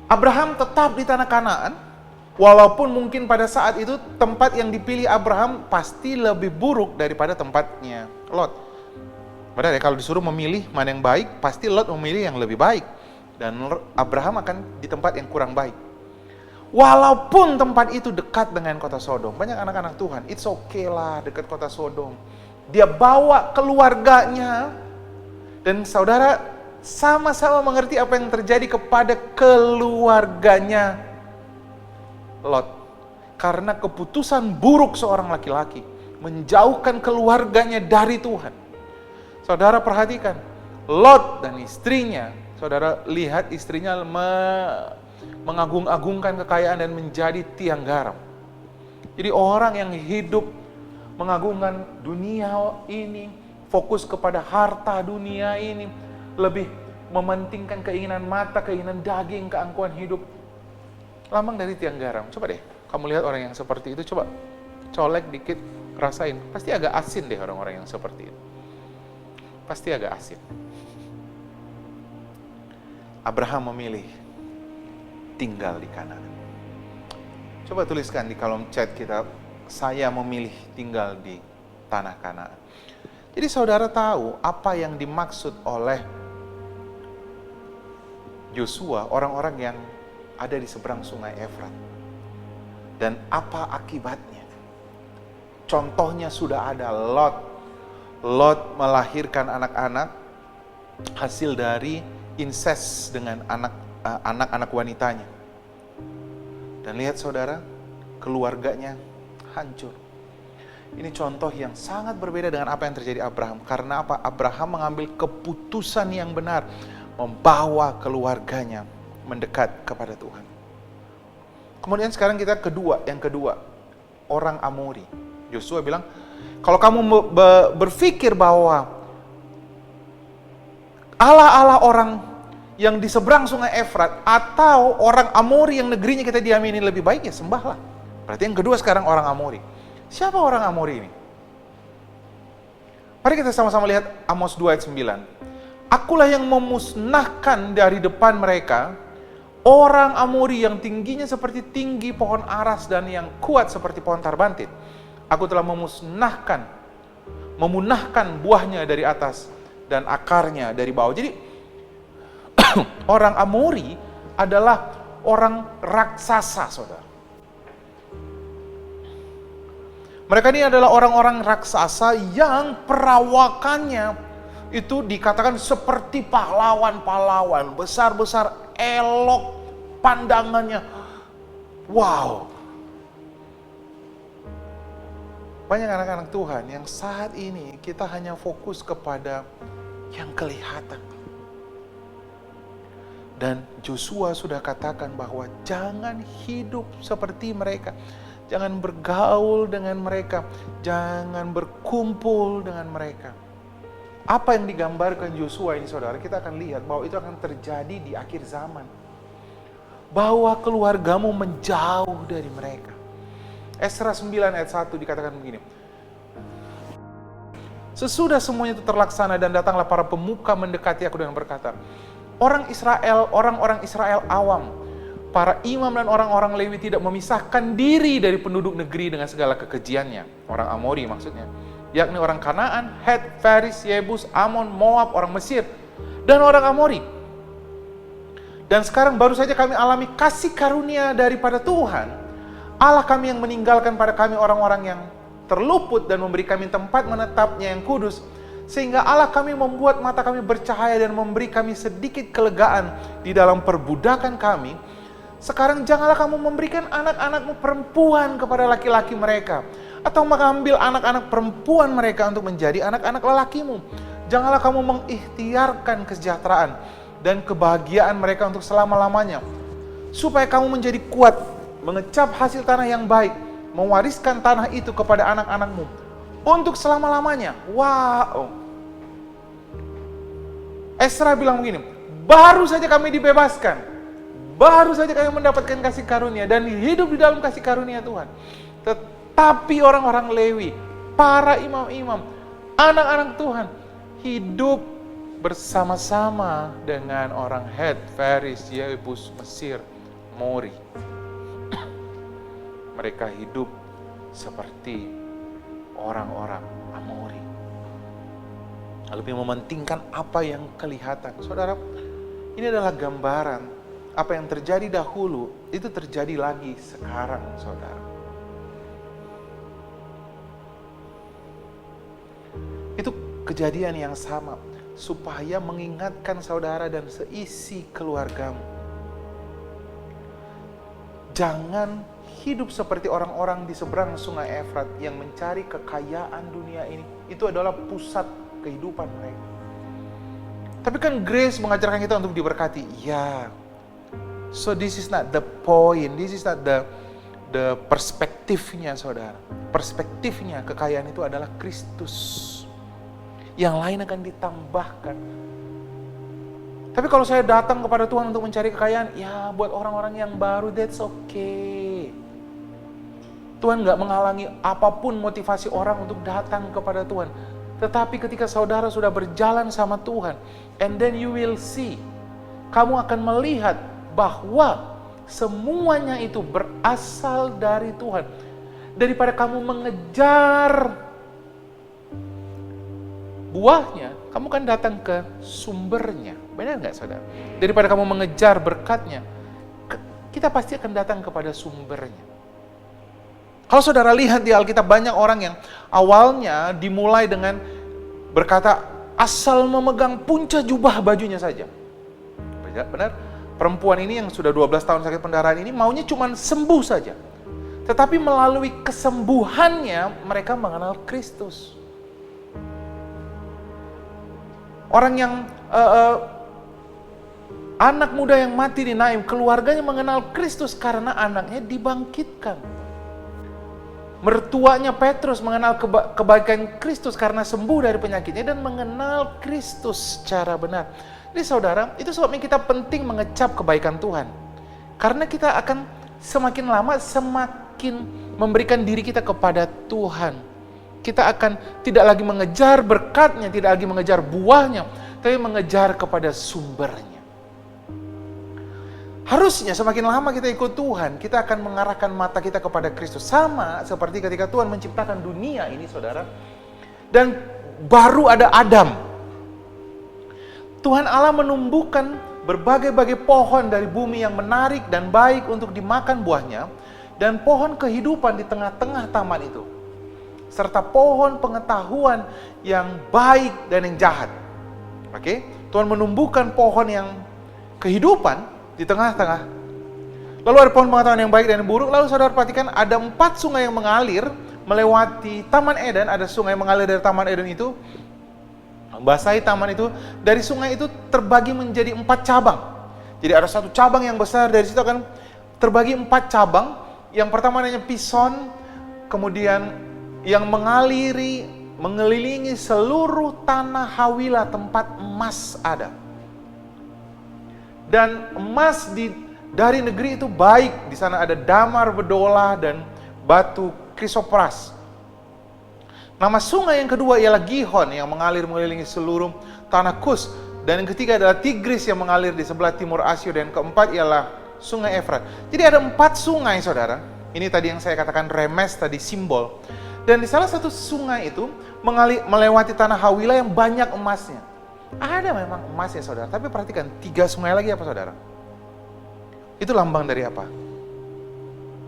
Abraham tetap di tanah Kanaan, walaupun mungkin pada saat itu tempat yang dipilih Abraham pasti lebih buruk daripada tempatnya Lot. Benar ya, kalau disuruh memilih mana yang baik, pasti Lot memilih yang lebih baik. Dan Abraham akan di tempat yang kurang baik. Walaupun tempat itu dekat dengan kota Sodom. Banyak anak-anak Tuhan, it's okay lah dekat kota Sodom. Dia bawa keluarganya. Dan saudara sama-sama mengerti apa yang terjadi kepada keluarganya Lot. Karena keputusan buruk seorang laki-laki menjauhkan keluarganya dari Tuhan. Saudara perhatikan, Lot dan istrinya, saudara lihat istrinya mengagung-agungkan kekayaan dan menjadi tiang garam. Jadi orang yang hidup mengagungkan dunia ini, fokus kepada harta dunia ini, lebih mementingkan keinginan mata, keinginan daging, keangkuhan hidup, lambang dari tiang garam. Coba deh, kamu lihat orang yang seperti itu, coba colek dikit, rasain. Pasti agak asin deh orang-orang yang seperti itu. Pasti agak asin. Abraham memilih tinggal di Kanaan. Coba tuliskan di kolom chat kita, saya memilih tinggal di tanah Kanaan. Jadi saudara tahu apa yang dimaksud oleh Yosua, orang-orang yang ada di seberang sungai Efrat. Dan apa akibatnya? Contohnya sudah ada Lot melahirkan anak-anak hasil dari incest dengan anak-anak wanitanya. Dan lihat saudara, keluarganya hancur. Ini contoh yang sangat berbeda dengan apa yang terjadi Abraham. Karena apa? Abraham mengambil keputusan yang benar, membawa keluarganya mendekat kepada Tuhan. Kemudian sekarang kita yang kedua, orang Amori. Yosua bilang, kalau kamu berpikir bahwa Allah orang yang di seberang sungai Efrat atau orang Amori yang negerinya kita diami ini lebih baik, ya sembahlah. Berarti yang kedua sekarang orang Amori. Siapa orang Amori ini? Mari kita sama-sama lihat Amos 2 ayat 9. Akulah yang memusnahkan dari depan mereka orang Amori yang tingginya seperti tinggi pohon aras dan yang kuat seperti pohon tarbantit. Aku telah memunahkan buahnya dari atas dan akarnya dari bawah. Jadi orang Amori adalah orang raksasa, saudara. Mereka ini adalah orang-orang raksasa yang perawakannya itu dikatakan seperti pahlawan-pahlawan, besar-besar, elok pandangannya. Wow. Banyak anak-anak Tuhan yang saat ini kita hanya fokus kepada yang kelihatan. Dan Joshua sudah katakan bahwa jangan hidup seperti mereka. Jangan bergaul dengan mereka. Jangan berkumpul dengan mereka. Apa yang digambarkan Joshua ini saudara, kita akan lihat bahwa itu akan terjadi di akhir zaman. Bahwa keluargamu menjauh dari mereka. Esra 9 ayat 1 dikatakan begini. Sesudah semuanya itu terlaksana dan datanglah para pemuka mendekati aku dan berkata, orang-orang Israel awam, para imam dan orang-orang Lewi tidak memisahkan diri dari penduduk negeri dengan segala kekejiannya. Orang Amori maksudnya. Yakni orang Kanaan, Het, Feris, Yebus, Amon, Moab, orang Mesir, dan orang Amori. Dan sekarang baru saja kami alami kasih karunia daripada Tuhan Allah kami yang meninggalkan pada kami orang-orang yang terluput dan memberi kami tempat menetapnya yang kudus, sehingga Allah kami membuat mata kami bercahaya dan memberi kami sedikit kelegaan di dalam perbudakan kami. Sekarang janganlah kamu memberikan anak-anakmu perempuan kepada laki-laki mereka, atau mengambil anak-anak perempuan mereka untuk menjadi anak-anak lelakimu. Janganlah kamu mengikhtiarkan kesejahteraan dan kebahagiaan mereka untuk selama-lamanya, supaya kamu menjadi kuat, mengecap hasil tanah yang baik, mewariskan tanah itu kepada anak-anakmu untuk selama-lamanya. Wow. Esra bilang begini, baru saja kami dibebaskan, baru saja kami mendapatkan kasih karunia dan hidup di dalam kasih karunia Tuhan. Tetapi orang-orang Lewi, para imam-imam, anak-anak Tuhan, hidup bersama-sama dengan orang Het, Feris, Yebus, Mesir, Mori. Mereka hidup seperti orang-orang Amori. Lebih mementingkan apa yang kelihatan. Saudara, ini adalah gambaran apa yang terjadi dahulu, itu terjadi lagi sekarang, saudara. Itu kejadian yang sama, supaya mengingatkan saudara dan seisi keluargamu. Jangan hidup seperti orang-orang di seberang sungai Efrat yang mencari kekayaan dunia ini. Itu adalah pusat kehidupan mereka. Tapi kan grace mengajarkan kita untuk diberkati. Ya. So this is not the point. This is not the perspektifnya, saudara. Perspektifnya kekayaan itu adalah Kristus. Yang lain akan ditambahkan. Tapi kalau saya datang kepada Tuhan untuk mencari kekayaan, ya buat orang-orang yang baru, that's okay. Tuhan gak menghalangi apapun motivasi orang untuk datang kepada Tuhan. Tetapi ketika saudara sudah berjalan sama Tuhan, and then you will see, kamu akan melihat bahwa semuanya itu berasal dari Tuhan. Daripada kamu mengejar buahnya, kamu kan datang ke sumbernya. Benar nggak, saudara? Daripada kamu mengejar berkatnya, kita pasti akan datang kepada sumbernya. Kalau saudara lihat di Alkitab, banyak orang yang awalnya dimulai dengan berkata, asal memegang punca jubah bajunya saja. Benar? Perempuan ini yang sudah 12 tahun sakit pendarahan ini, maunya cuma sembuh saja. Tetapi melalui kesembuhannya, mereka mengenal Kristus. Orang yang anak muda yang mati di Naim, keluarganya mengenal Kristus karena anaknya dibangkitkan. Mertuanya Petrus mengenal kebaikan Kristus karena sembuh dari penyakitnya dan mengenal Kristus secara benar. Jadi saudara, itu sebabnya kita penting mengecap kebaikan Tuhan. Karena kita akan semakin lama semakin memberikan diri kita kepada Tuhan. Kita akan tidak lagi mengejar berkatnya, tidak lagi mengejar buahnya, tapi mengejar kepada sumbernya. Harusnya semakin lama kita ikut Tuhan, kita akan mengarahkan mata kita kepada Kristus. Sama seperti ketika Tuhan menciptakan dunia ini, saudara. Dan baru ada Adam. Tuhan Allah menumbuhkan berbagai-bagai pohon dari bumi yang menarik dan baik untuk dimakan buahnya. Dan pohon kehidupan di tengah-tengah taman itu. Serta pohon pengetahuan yang baik dan yang jahat. Oke? Tuhan menumbuhkan pohon yang kehidupan di tengah-tengah. Lalu ada pohon pengetahuan yang baik dan yang buruk. Lalu saudara perhatikan ada 4 sungai yang mengalir melewati Taman Eden. Ada sungai yang mengalir dari Taman Eden itu, membasahi taman itu. Dari sungai itu terbagi menjadi 4 cabang. Jadi ada satu cabang yang besar, dari situ akan terbagi 4 cabang. Yang pertama namanya Pison, kemudian yang mengelilingi seluruh tanah Hawila tempat emas ada. Dan emas dari negeri itu baik. Di sana ada damar, bedola, dan batu krisopras. Nama sungai yang kedua ialah Gihon yang mengalir mengelilingi seluruh tanah Kus. Dan yang ketiga adalah Tigris yang mengalir di sebelah timur Asyur. Dan keempat ialah sungai Efrat. Jadi ada 4 sungai, saudara. Ini tadi yang saya katakan remes tadi, simbol. Dan di salah satu sungai itu melewati tanah Hawila yang banyak emasnya. Ada memang emasnya, saudara. Tapi perhatikan, 3 sungai lagi apa, saudara? Itu lambang dari apa?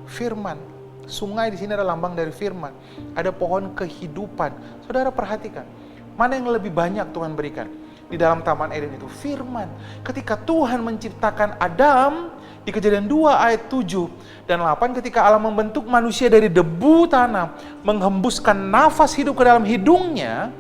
Firman. Sungai di sini adalah lambang dari firman. Ada pohon kehidupan. Saudara perhatikan, mana yang lebih banyak Tuhan berikan di dalam Taman Eden itu? Firman. Ketika Tuhan menciptakan Adam, di Kejadian 2 ayat 7 dan 8, ketika Allah membentuk manusia dari debu tanah, menghembuskan nafas hidup ke dalam hidungnya,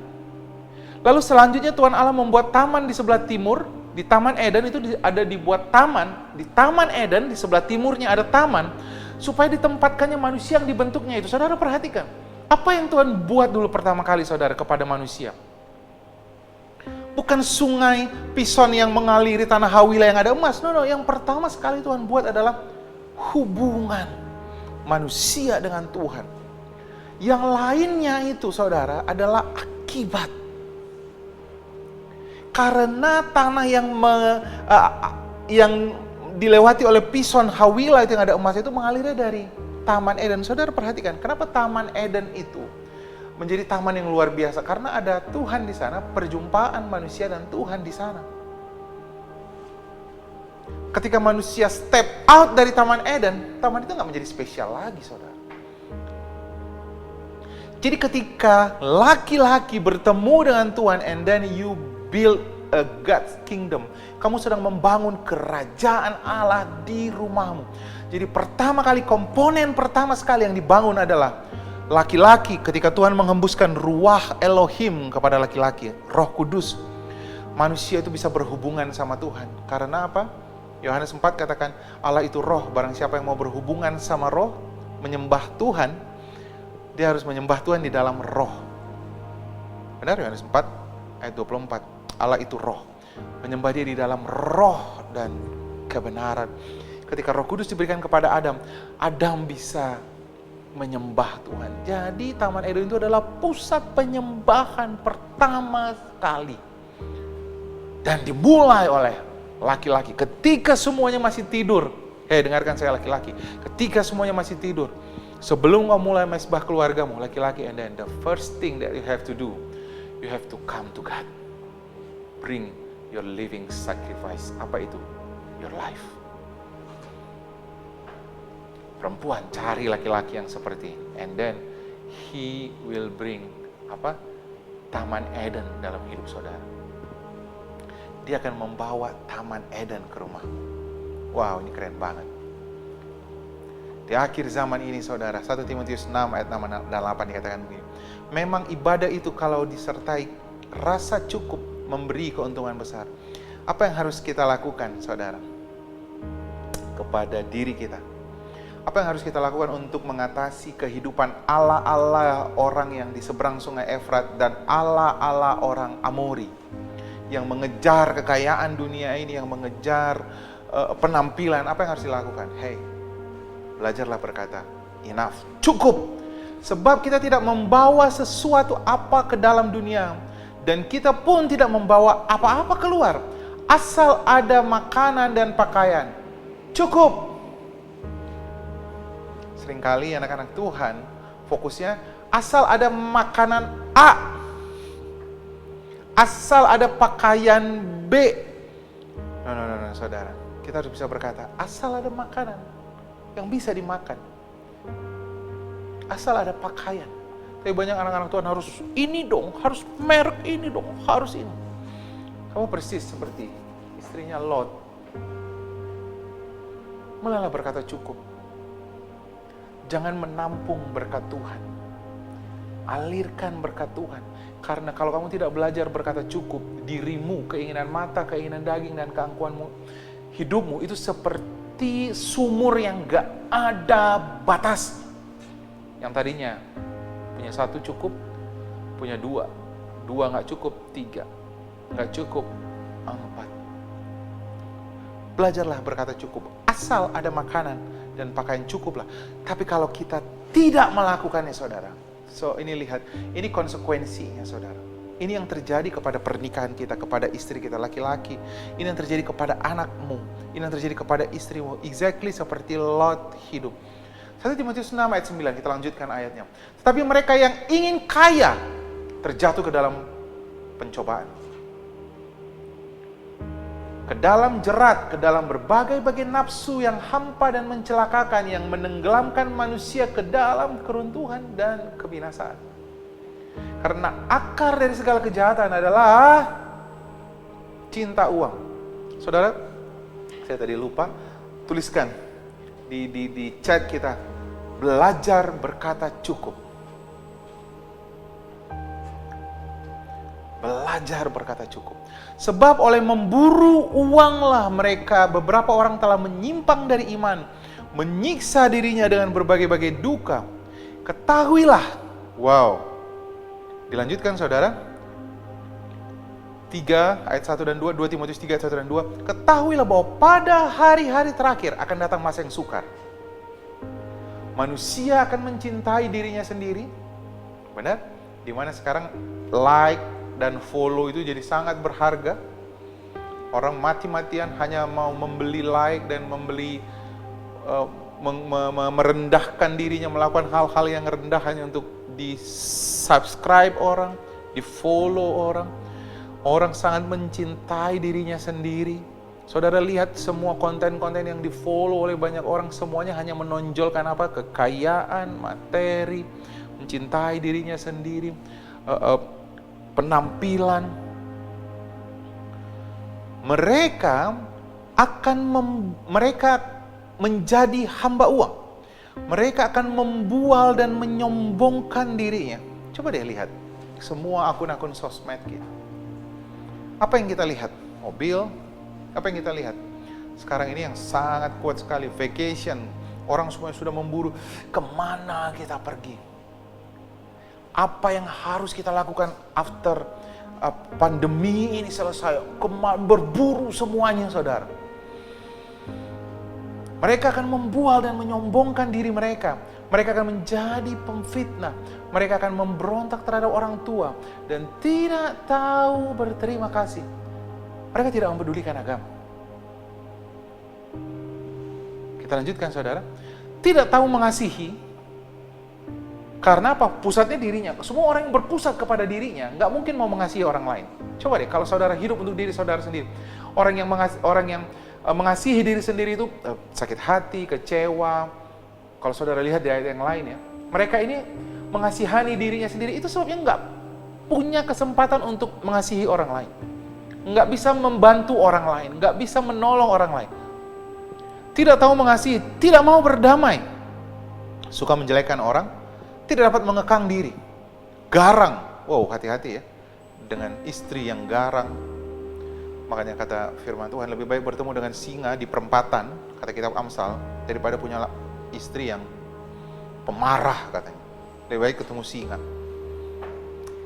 lalu selanjutnya Tuhan Allah membuat taman di sebelah timur. Di Taman Eden itu ada dibuat taman. Di Taman Eden di sebelah timurnya ada taman, supaya ditempatkannya manusia yang dibentuknya itu. Saudara perhatikan, apa yang Tuhan buat dulu pertama kali, saudara, kepada manusia? Bukan sungai Pison yang mengaliri tanah Hawila yang ada emas. No, yang pertama sekali Tuhan buat adalah hubungan manusia dengan Tuhan. Yang lainnya itu, saudara, adalah akibat. Karena tanah yang dilewati oleh Pison Hawila itu yang ada emas itu mengalir dari Taman Eden. Saudara perhatikan, kenapa Taman Eden itu menjadi taman yang luar biasa? Karena ada Tuhan di sana, perjumpaan manusia dan Tuhan di sana. Ketika manusia step out dari Taman Eden, taman itu nggak menjadi spesial lagi, saudara. Jadi ketika laki-laki bertemu dengan Tuhan, and then you build a God's kingdom, kamu sedang membangun kerajaan Allah di rumahmu. Jadi pertama kali, komponen pertama sekali yang dibangun adalah laki-laki. Ketika Tuhan menghembuskan ruah Elohim kepada laki-laki, Roh Kudus, manusia itu bisa berhubungan sama Tuhan. Karena apa? Yohanes 4 katakan, Allah itu roh, barang siapa yang mau berhubungan sama roh, menyembah Tuhan, dia harus menyembah Tuhan di dalam roh. Benar, Yohanes 4 ayat 24. Allah itu roh, menyembah dia di dalam roh dan kebenaran. Ketika Roh Kudus diberikan kepada Adam, Adam bisa menyembah Tuhan. Jadi Taman Eden itu adalah pusat penyembahan pertama sekali. Dan dimulai oleh laki-laki. Ketika semuanya masih tidur. Dengarkan saya laki-laki. Ketika semuanya masih tidur, sebelum kau mulai mesbah keluargamu, laki-laki, and then the first thing that you have to do, you have to come to God. Bring your living sacrifice. Apa itu? Your life. Perempuan, cari laki-laki yang seperti ini. And then he will bring Taman Eden dalam hidup saudara. Dia akan membawa Taman Eden ke rumah. Wow, ini keren banget. Di akhir zaman ini saudara, 1 Timotius 6 ayat 6 dan 8 dikatakan begini. Memang ibadah itu kalau disertai rasa cukup memberi keuntungan besar. Apa yang harus kita lakukan saudara? Kepada diri kita. Apa yang harus kita lakukan untuk mengatasi kehidupan ala-ala orang yang di seberang sungai Efrat dan ala-ala orang Amori yang mengejar kekayaan dunia ini, yang mengejar penampilan? Apa yang harus dilakukan? Belajarlah berkata, enough, cukup. Sebab kita tidak membawa sesuatu apa ke dalam dunia, dan kita pun tidak membawa apa-apa keluar. Asal ada makanan dan pakaian, cukup. Seringkali anak-anak Tuhan fokusnya asal ada makanan A, asal ada pakaian B. No, saudara. Kita harus bisa berkata, asal ada makanan yang bisa dimakan, asal ada pakaian. Tapi banyak anak-anak Tuhan harus ini dong, harus merek ini dong, harus ini. Kamu persis seperti istrinya Lot. Mulailah berkata cukup. Jangan menampung berkat Tuhan. Alirkan berkat Tuhan. Karena kalau kamu tidak belajar berkata cukup, dirimu, keinginan mata, keinginan daging, dan keangkuhanmu, hidupmu itu seperti sumur yang gak ada batas. Yang tadinya punya 1 cukup, punya 2 gak cukup, 3 gak cukup, 4. Belajarlah berkata cukup. Asal ada makanan dan pakaian cukuplah. Tapi kalau kita tidak melakukannya saudara, so ini lihat, ini konsekuensinya saudara. Ini yang terjadi kepada pernikahan kita, kepada istri kita laki-laki. Ini yang terjadi kepada anakmu, ini yang terjadi kepada istrimu. Exactly seperti Lot hidup. 1 Timotius 6 ayat 9, kita lanjutkan ayatnya. Tetapi mereka yang ingin kaya terjatuh ke dalam pencobaan, ke dalam jerat, ke dalam berbagai-bagai nafsu yang hampa dan mencelakakan, yang menenggelamkan manusia ke dalam keruntuhan dan kebinasaan. Karena akar dari segala kejahatan adalah cinta uang. Saudara, saya tadi lupa tuliskan di chat kita, belajar berkata cukup. Belajar berkata cukup. Sebab oleh memburu uanglah mereka, beberapa orang telah menyimpang dari iman, menyiksa dirinya dengan berbagai-bagai duka. Ketahuilah, wow. Dilanjutkan saudara. 3 ayat 1 dan 2, 2 Timotius 3 ayat 1 dan 2, ketahuilah bahwa pada hari-hari terakhir akan datang masa yang sukar. Manusia akan mencintai dirinya sendiri. Benar? Dimana sekarang like dan follow itu jadi sangat berharga. Orang mati-matian hanya mau membeli like dan membeli merendahkan dirinya, melakukan hal-hal yang rendah hanya untuk di-subscribe orang, di-follow orang. Orang sangat mencintai dirinya sendiri. Saudara lihat semua konten-konten yang di-follow oleh banyak orang, semuanya hanya menonjolkan apa? Kekayaan, materi, mencintai dirinya sendiri, penampilan. Mereka menjadi hamba uang. Mereka akan membual dan menyombongkan dirinya. Coba deh lihat semua akun-akun sosmed kita. Apa yang kita lihat? Mobil. Apa yang kita lihat? Sekarang ini yang sangat kuat sekali, vacation. Orang semua sudah memburu, kemana kita pergi? Apa yang harus kita lakukan after pandemi ini selesai? Berburu semuanya, saudara. Mereka akan membual dan menyombongkan diri mereka. Mereka akan menjadi pemfitnah. Mereka akan memberontak terhadap orang tua dan tidak tahu berterima kasih. Mereka tidak mempedulikan agama. Kita lanjutkan, saudara. Tidak tahu mengasihi. Karena apa? Pusatnya dirinya. Semua orang yang berpusat kepada dirinya nggak mungkin mau mengasihi orang lain. Coba deh, kalau saudara hidup untuk diri saudara sendiri, orang yang mengasihi diri sendiri itu sakit hati, kecewa. Kalau saudara lihat di ayat yang lain ya, mereka ini mengasihani dirinya sendiri, itu sebabnya nggak punya kesempatan untuk mengasihi orang lain, nggak bisa membantu orang lain, nggak bisa menolong orang lain. Tidak tahu mengasihi, tidak mau berdamai, suka menjelekkan orang, tidak dapat mengekang diri, garang. Wow, hati-hati ya dengan istri yang garang. Makanya kata firman Tuhan, lebih baik bertemu dengan singa di perempatan, kata kitab Amsal, daripada punya istri yang pemarah katanya. Lebih baik ketemu singa.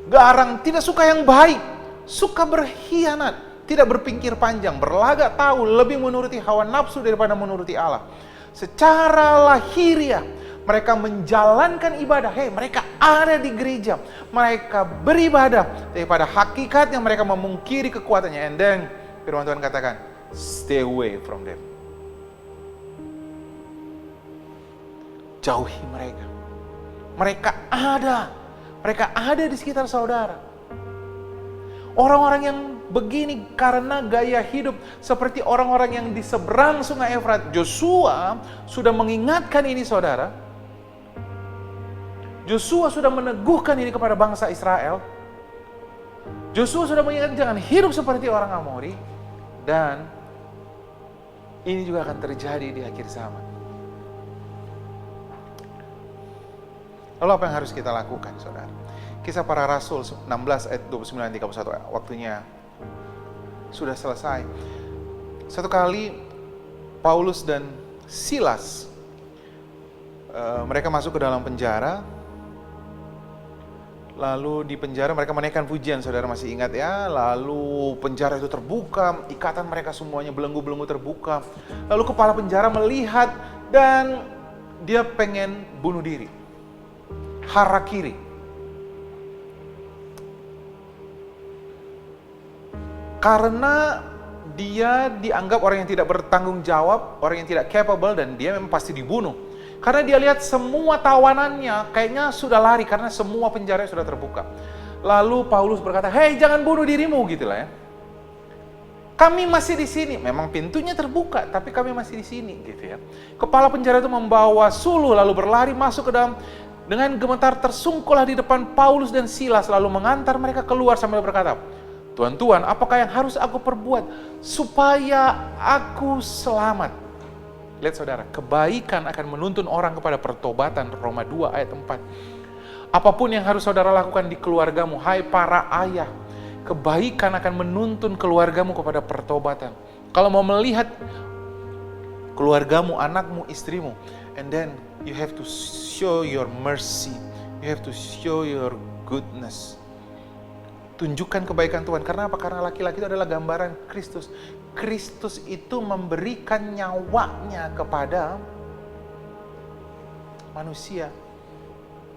Garang, tidak suka yang baik, suka berkhianat, tidak berpikir panjang, berlagak tahu, lebih menuruti hawa nafsu daripada menuruti Allah. Secara lahiriah, mereka menjalankan ibadah. Mereka ada di gereja, mereka beribadah, tapi pada hakikatnya mereka memungkiri kekuatannya. And then firman Tuhan katakan, stay away from them. Jauhi mereka. Mereka ada di sekitar saudara. Orang-orang yang begini karena gaya hidup seperti orang-orang yang di seberang sungai Efrat. Joshua sudah mengingatkan ini, saudara. Joshua sudah meneguhkan ini kepada bangsa Israel. Joshua sudah mengingatkan jangan hidup seperti orang Amori. Dan ini juga akan terjadi di akhir zaman. Lalu apa yang harus kita lakukan, saudara? Kisah Para Rasul 16 ayat 29-31, waktunya sudah selesai. Satu kali Paulus dan Silas, mereka masuk ke dalam penjara. Lalu di penjara mereka menaikkan pujian, saudara masih ingat ya? Lalu penjara itu terbuka, ikatan mereka semuanya belenggu-belenggu terbuka. Lalu kepala penjara melihat dan dia pengen bunuh diri. Harakiri. Karena dia dianggap orang yang tidak bertanggung jawab, orang yang tidak capable, dan dia memang pasti dibunuh. Karena dia lihat semua tawanannya kayaknya sudah lari karena semua penjara sudah terbuka. Lalu Paulus berkata, "Hei, jangan bunuh dirimu," gitulah ya. "Kami masih di sini." Memang pintunya terbuka, tapi kami masih di sini, gitu ya. Kepala penjara itu membawa suluh lalu berlari masuk ke dalam. Dengan gemetar tersungkullah di depan Paulus dan Silas lalu mengantar mereka keluar sambil berkata, "Tuan-tuan, apakah yang harus aku perbuat supaya aku selamat?" Lihat saudara, kebaikan akan menuntun orang kepada pertobatan. Roma 2 ayat 4. Apapun yang harus saudara lakukan di keluargamu, hai para ayah, kebaikan akan menuntun keluargamu kepada pertobatan. Kalau mau melihat keluargamu, anakmu, istrimu, and then you have to show your mercy, you have to show your goodness. tunjukkan kebaikan Tuhan. Karena apa? Karena laki-laki itu adalah gambaran Kristus. Kristus itu memberikan nyawanya kepada manusia.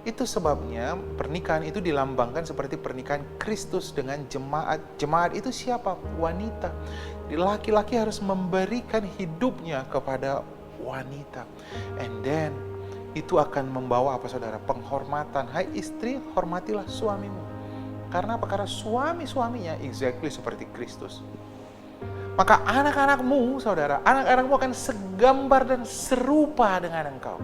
Itu sebabnya pernikahan itu dilambangkan seperti pernikahan Kristus dengan jemaat. Jemaat itu siapa? Wanita. Laki-laki harus memberikan hidupnya kepada wanita. And then itu akan membawa apa saudara? Penghormatan. Hai istri, hormatilah suamimu. Karena apa? Karena suami-suaminya exactly seperti Kristus. Maka anak-anakmu saudara, anak-anakmu akan segambar dan serupa dengan engkau.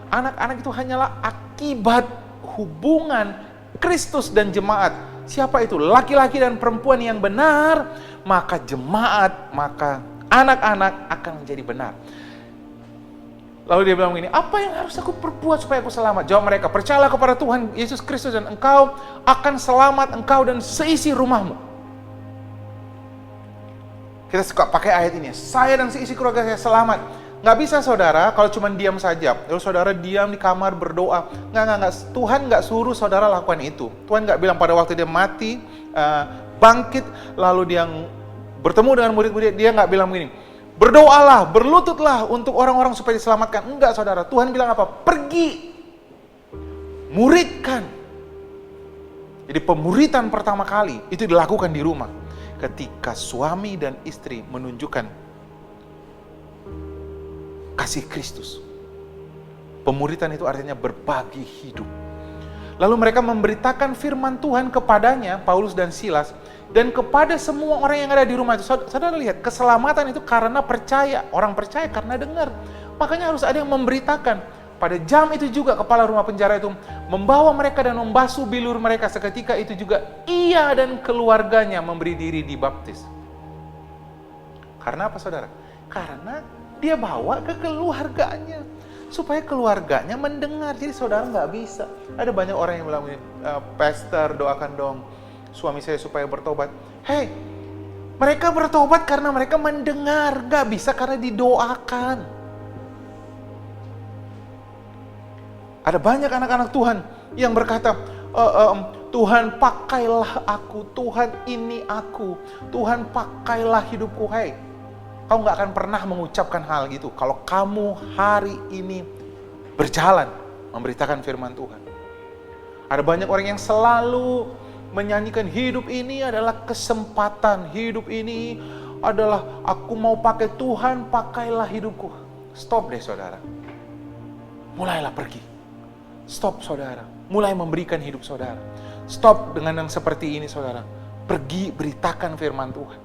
Anak-anak itu hanyalah akibat hubungan Kristus dan jemaat. Siapa itu? Laki-laki dan perempuan yang benar, maka jemaat, maka anak-anak akan menjadi benar. Lalu dia bilang begini, apa yang harus aku perbuat supaya aku selamat? Jawab mereka, percayalah kepada Tuhan Yesus Kristus dan engkau akan selamat, engkau dan seisi rumahmu. Kita suka pakai ayat ini, saya dan seisi keluarga saya selamat. Nggak bisa saudara kalau cuma diam saja. Lalu saudara diam di kamar berdoa. Nggak. Tuhan nggak suruh saudara lakukan itu. Tuhan nggak bilang pada waktu dia mati, bangkit, lalu dia bertemu dengan murid-murid, dia nggak bilang begini, berdoalah, berlututlah untuk orang-orang supaya diselamatkan. Enggak saudara, Tuhan bilang apa? Pergi, muridkan. Jadi pemuritan pertama kali itu dilakukan di rumah. Ketika suami dan istri menunjukkan kasih Kristus. Pemuritan itu artinya berbagi hidup. Lalu mereka memberitakan firman Tuhan kepadanya, Paulus dan Silas, dan kepada semua orang yang ada di rumah itu. Saudara lihat, keselamatan itu karena percaya. Orang percaya karena dengar. Makanya harus ada yang memberitakan. Pada jam itu juga kepala rumah penjara itu membawa mereka dan membasuh bilur mereka. Seketika itu juga ia dan keluarganya memberi diri dibaptis. Karena apa saudara? Karena dia bawa ke keluarganya, supaya keluarganya mendengar. Jadi saudara nggak bisa. Ada banyak orang yang bilang, pastor doakan dong suami saya supaya bertobat. Hei, mereka bertobat karena mereka mendengar, nggak bisa karena didoakan. Ada banyak anak-anak Tuhan yang berkata, Tuhan pakailah aku, Tuhan ini aku, Tuhan pakailah hidupku. Hei, kau nggak akan pernah mengucapkan hal gitu kalau kamu hari ini berjalan memberitakan firman Tuhan. Ada banyak orang yang selalu menyanyikan hidup ini adalah kesempatan, hidup ini adalah aku mau pakai Tuhan, pakailah hidupku. Stop deh saudara. Mulailah pergi. Stop saudara. Mulai memberikan hidup saudara. Stop dengan yang seperti ini saudara. Pergi beritakan firman Tuhan.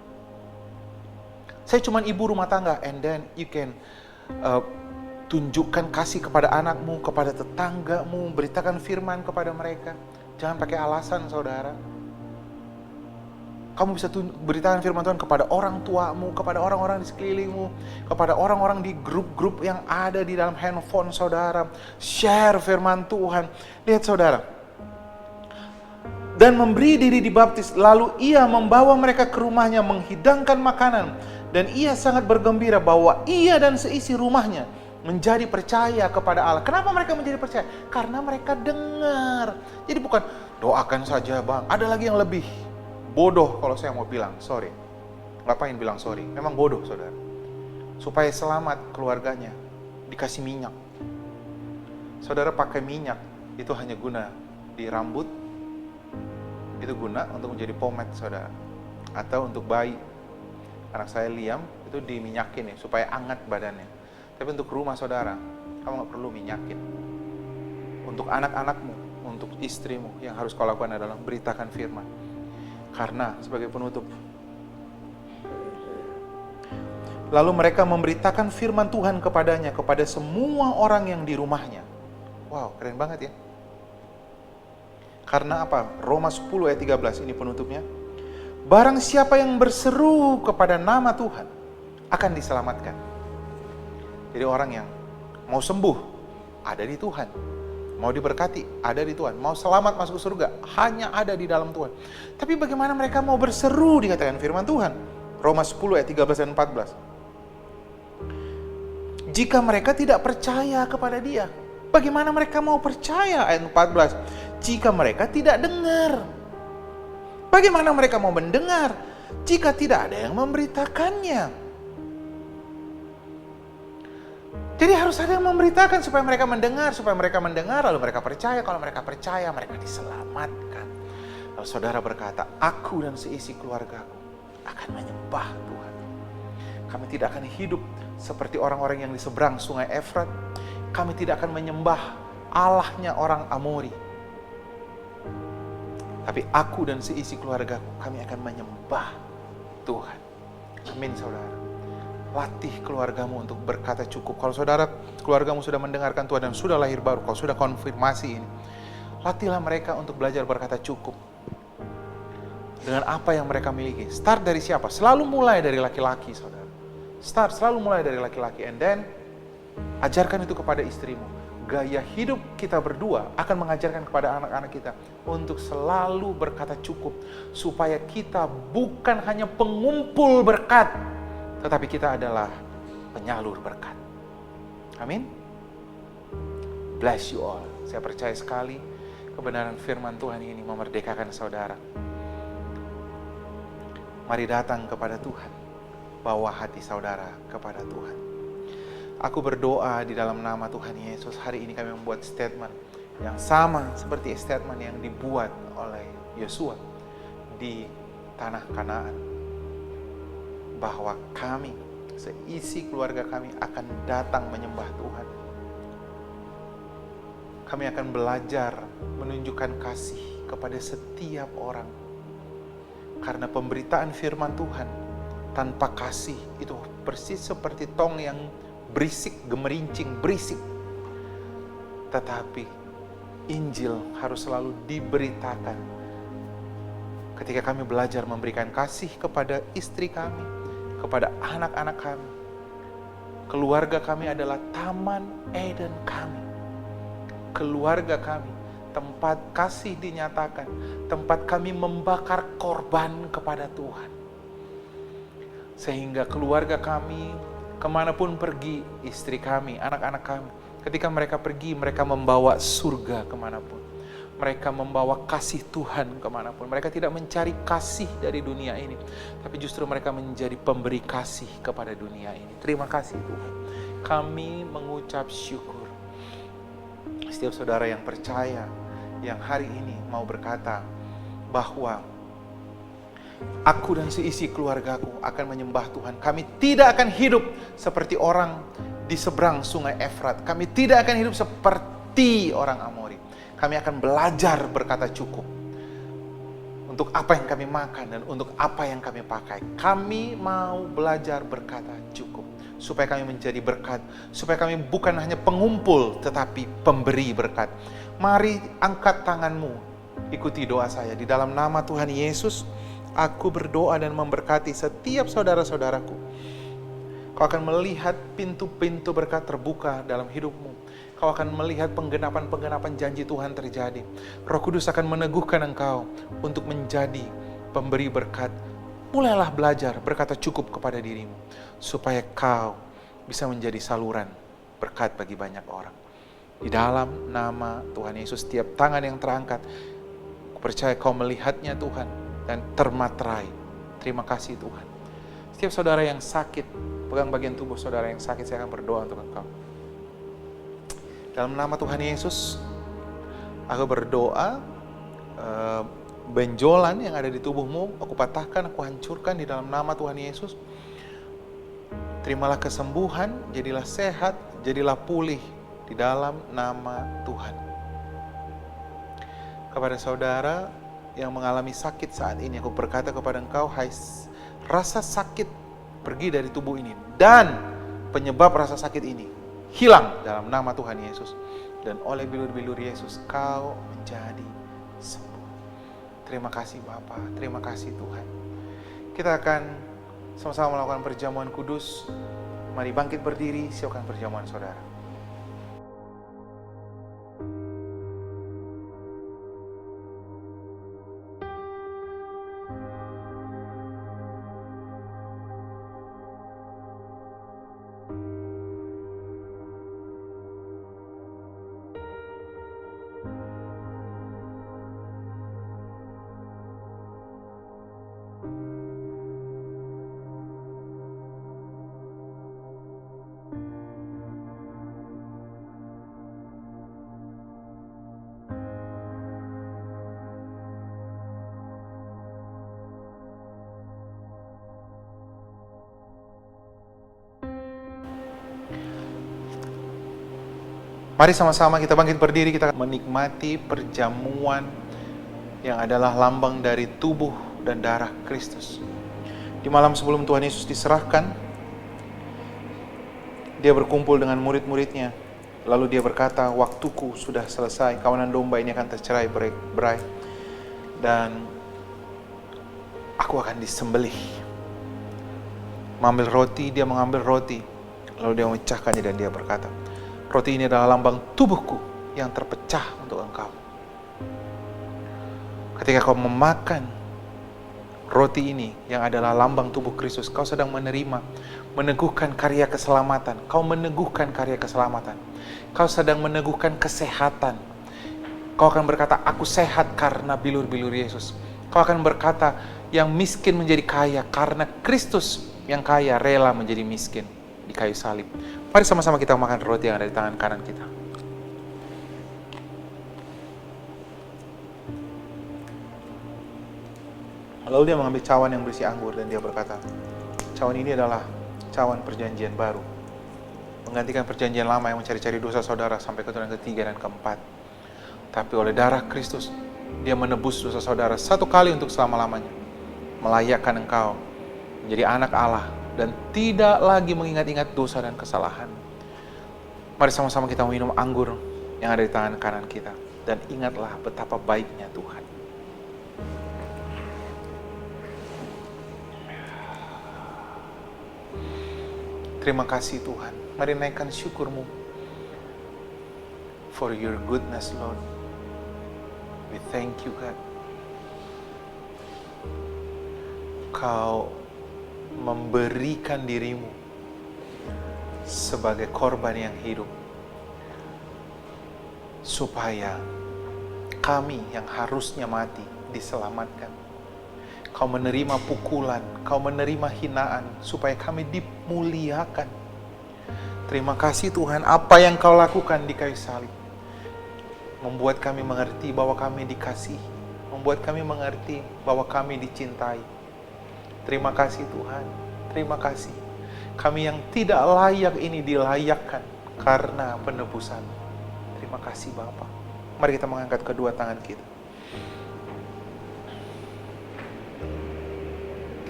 Saya cuma ibu rumah tangga, and then you can tunjukkan kasih kepada anakmu, kepada tetanggamu, beritakan firman kepada mereka. Jangan pakai alasan saudara. Kamu bisa beritakan firman Tuhan kepada orang tuamu, kepada orang-orang di sekelilingmu, kepada orang-orang di grup-grup yang ada di dalam handphone saudara. Share firman Tuhan. Lihat saudara. Dan memberi diri dibaptis, lalu ia membawa mereka ke rumahnya menghidangkan makanan. Dan ia sangat bergembira bahwa ia dan seisi rumahnya menjadi percaya kepada Allah. Kenapa mereka menjadi percaya? Karena mereka dengar. Jadi bukan doakan saja bang. Ada lagi yang lebih bodoh kalau saya mau bilang sorry. Ngapain bilang sorry? Memang bodoh saudara. Supaya selamat keluarganya dikasih minyak. Saudara pakai minyak itu hanya guna di rambut. Itu guna untuk menjadi pomade saudara. Atau untuk bayi. Anak saya Liam itu diminyakin ya, supaya hangat badannya. Tapi untuk rumah saudara, kamu gak perlu minyakin. Untuk anak-anakmu, untuk istrimu, yang harus kau lakukan adalah beritakan firman. Karena sebagai penutup, lalu mereka memberitakan firman Tuhan kepadanya, kepada semua orang yang di rumahnya. Wow, keren banget ya. Karena apa? Roma 10 ayat 13 ini penutupnya. Barang siapa yang berseru kepada nama Tuhan akan diselamatkan. Jadi orang yang mau sembuh ada di Tuhan. Mau diberkati ada di Tuhan. Mau selamat masuk surga hanya ada di dalam Tuhan. Tapi bagaimana mereka mau berseru dikatakan firman Tuhan? Roma 10 ayat 13 dan 14. Jika mereka tidak percaya kepada dia, bagaimana mereka mau percaya? Ayat 14. Jika mereka tidak dengar. Bagaimana mereka mau mendengar jika tidak ada yang memberitakannya? Jadi harus ada yang memberitakan supaya mereka mendengar, lalu mereka percaya. Kalau mereka percaya, mereka diselamatkan. Lalu saudara berkata, aku dan seisi keluargaku akan menyembah Tuhan. Kami tidak akan hidup seperti orang-orang yang di seberang sungai Efrat. Kami tidak akan menyembah Allahnya orang Amori. Tapi aku dan seisi keluargaku, kami akan menyembah Tuhan. Amin saudara. Latih keluargamu untuk berkata cukup. Kalau saudara keluargamu sudah mendengarkan Tuhan dan sudah lahir baru, kalau sudah konfirmasi ini, latihlah mereka untuk belajar berkata cukup. Dengan apa yang mereka miliki. Start dari siapa? Selalu mulai dari laki-laki saudara. Selalu mulai dari laki-laki. And then, ajarkan itu kepada istrimu. Gaya hidup kita berdua akan mengajarkan kepada anak-anak kita untuk selalu berkata cukup, supaya kita bukan hanya pengumpul berkat, tetapi kita adalah penyalur berkat. Amin. Bless you all. Saya percaya sekali kebenaran firman Tuhan ini memerdekakan saudara. Mari datang kepada Tuhan, bawa hati saudara kepada Tuhan. Aku berdoa di dalam nama Tuhan Yesus, hari ini kami membuat statement yang sama seperti statement yang dibuat oleh Yosua di tanah Kanaan. Bahwa kami, seisi keluarga kami akan datang menyembah Tuhan. Kami akan belajar menunjukkan kasih kepada setiap orang. Karena pemberitaan firman Tuhan tanpa kasih itu persis seperti tong yang berisik, gemerincing, berisik. Tetapi Injil harus selalu diberitakan. Ketika kami belajar memberikan kasih kepada istri kami, kepada anak-anak kami, keluarga kami adalah taman Eden kami. Keluarga kami, tempat kasih dinyatakan, tempat kami membakar korban kepada Tuhan. Sehingga keluarga kami, kemanapun pergi, istri kami, anak-anak kami, ketika mereka pergi, mereka membawa surga kemanapun. Mereka membawa kasih Tuhan kemanapun. Mereka tidak mencari kasih dari dunia ini, tapi justru mereka menjadi pemberi kasih kepada dunia ini. Terima kasih Tuhan. Kami mengucap syukur. Setiap saudara yang percaya, yang hari ini mau berkata bahwa aku dan seisi keluargaku akan menyembah Tuhan. Kami tidak akan hidup seperti orang di seberang sungai Efrat. Kami tidak akan hidup seperti orang Amori. Kami akan belajar berkata cukup. Untuk apa yang kami makan dan untuk apa yang kami pakai. Kami mau belajar berkata cukup. Supaya kami menjadi berkat. Supaya kami bukan hanya pengumpul tetapi pemberi berkat. Mari angkat tanganmu. Ikuti doa saya. Di dalam nama Tuhan Yesus, aku berdoa dan memberkati setiap saudara-saudaraku. Kau akan melihat pintu-pintu berkat terbuka dalam hidupmu. Kau akan melihat penggenapan-penggenapan janji Tuhan terjadi. Roh Kudus akan meneguhkan engkau untuk menjadi pemberi berkat. Mulailah belajar berkata cukup kepada dirimu, supaya kau bisa menjadi saluran berkat bagi banyak orang. Di dalam nama Tuhan Yesus, setiap tangan yang terangkat, aku percaya kau melihatnya Tuhan, dan termaterai. Terima kasih Tuhan. Setiap saudara yang sakit, pegang bagian tubuh saudara yang sakit, saya akan berdoa untuk engkau. Dalam nama Tuhan Yesus, aku berdoa, benjolan yang ada di tubuhmu, aku patahkan, aku hancurkan di dalam nama Tuhan Yesus. Terimalah kesembuhan, jadilah sehat, jadilah pulih di dalam nama Tuhan. Kepada saudara yang mengalami sakit saat ini, aku berkata kepada engkau, hai rasa sakit pergi dari tubuh ini, dan penyebab rasa sakit ini hilang dalam nama Tuhan Yesus. Dan oleh bilur-bilur Yesus kau menjadi sembuh. Terima kasih Bapa, terima kasih Tuhan. Kita akan sama-sama melakukan perjamuan kudus. Mari bangkit berdiri, siapkan perjamuan saudara. Mari sama-sama kita bangkit berdiri, kita akan menikmati perjamuan yang adalah lambang dari tubuh dan darah Kristus. Di malam sebelum Tuhan Yesus diserahkan, dia berkumpul dengan murid-muridnya. Lalu dia berkata, waktuku sudah selesai, kawanan domba ini akan tercerai berai. Dan aku akan disembelih. Mengambil roti, dia mengambil roti. Lalu dia memecahkannya dan dia berkata, roti ini adalah lambang tubuhku yang terpecah untuk engkau. Ketika kau memakan roti ini yang adalah lambang tubuh Kristus, kau sedang meneguhkan karya keselamatan. Kau meneguhkan karya keselamatan. Kau sedang meneguhkan kesehatan. Kau akan berkata, aku sehat karena bilur-bilur Yesus. Kau akan berkata, yang miskin menjadi kaya karena Kristus yang kaya rela menjadi miskin di kayu salib. Mari sama-sama kita makan roti yang ada di tangan kanan kita. Lalu dia mengambil cawan yang berisi anggur dan dia berkata, cawan ini adalah cawan perjanjian baru, menggantikan perjanjian lama yang mencari-cari dosa saudara sampai keturunan ketiga dan keempat. Tapi oleh darah Kristus, dia menebus dosa saudara satu kali untuk selama-lamanya, melayakkan engkau menjadi anak Allah dan tidak lagi mengingat-ingat dosa dan kesalahan. Mari sama-sama kita minum anggur yang ada di tangan kanan kita, dan ingatlah betapa baiknya Tuhan. Terima kasih Tuhan. Mari naikkan syukurmu. For your goodness, Lord. We thank you, God. Kau memberikan dirimu sebagai korban yang hidup, supaya kami yang harusnya mati diselamatkan. Kau menerima pukulan, kau menerima hinaan, supaya kami dimuliakan. Terima kasih Tuhan, apa yang kau lakukan di kayu salib membuat kami mengerti bahwa kami dikasihi, membuat kami mengerti bahwa kami dicintai. Terima kasih Tuhan, terima kasih. Kami yang tidak layak ini dilayakkan karena penebusan. Terima kasih Bapa. Mari kita mengangkat kedua tangan kita.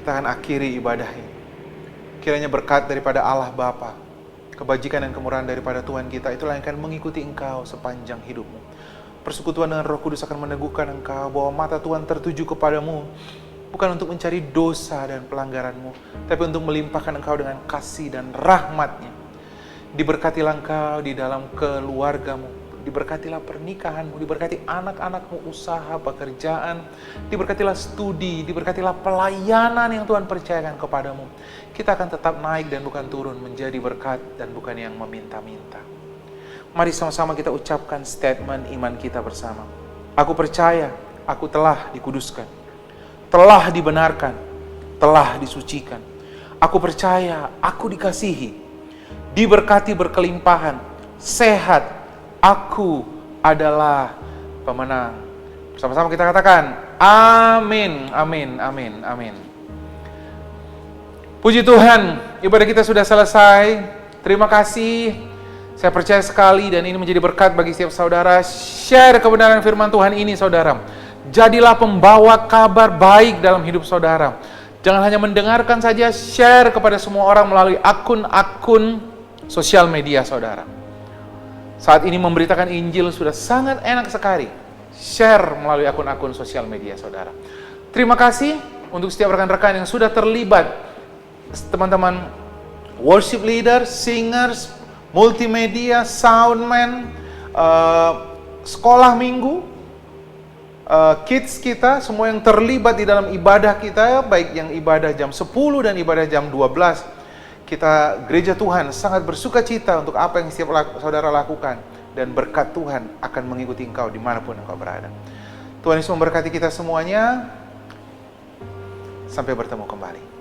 Kita akan akhiri ibadah ini. Kiranya berkat daripada Allah Bapa, kebajikan dan kemurahan daripada Tuhan kita, itulah yang akan mengikuti engkau sepanjang hidupmu. Persekutuan dengan Roh Kudus akan meneguhkan engkau bahwa mata Tuhan tertuju kepadamu, bukan untuk mencari dosa dan pelanggaranmu, tapi untuk melimpahkan engkau dengan kasih dan rahmat-Nya. Diberkatilah engkau di dalam keluargamu, diberkatilah pernikahanmu, diberkati anak-anakmu, usaha, pekerjaan, diberkatilah studi, diberkatilah pelayanan yang Tuhan percayakan kepadamu. Kita akan tetap naik dan bukan turun, menjadi berkat dan bukan yang meminta-minta. Mari sama-sama kita ucapkan statement iman kita bersama. Aku percaya, aku telah dikuduskan, telah dibenarkan, telah disucikan. Aku percaya, aku dikasihi, diberkati berkelimpahan, sehat. Aku adalah pemenang. Bersama-sama kita katakan, amin, amin, amin, amin. Puji Tuhan, ibadah kita sudah selesai. Terima kasih. Saya percaya sekali dan ini menjadi berkat bagi setiap saudara. Share kebenaran firman Tuhan ini saudara. Jadilah pembawa kabar baik dalam hidup saudara. Jangan hanya mendengarkan saja, share kepada semua orang melalui akun-akun sosial media saudara. Saat ini memberitakan Injil sudah sangat enak sekali. Share melalui akun-akun sosial media saudara. Terima kasih untuk setiap rekan-rekan yang sudah terlibat. Teman-teman worship leader, singers, multimedia, soundman, sekolah minggu, kids kita, semua yang terlibat di dalam ibadah kita, baik yang ibadah jam 10 dan ibadah jam 12. Kita gereja Tuhan sangat bersuka cita untuk apa yang setiap saudara lakukan, dan berkat Tuhan akan mengikuti engkau dimanapun engkau berada. Tuhan Yesus memberkati kita semuanya. Sampai bertemu kembali.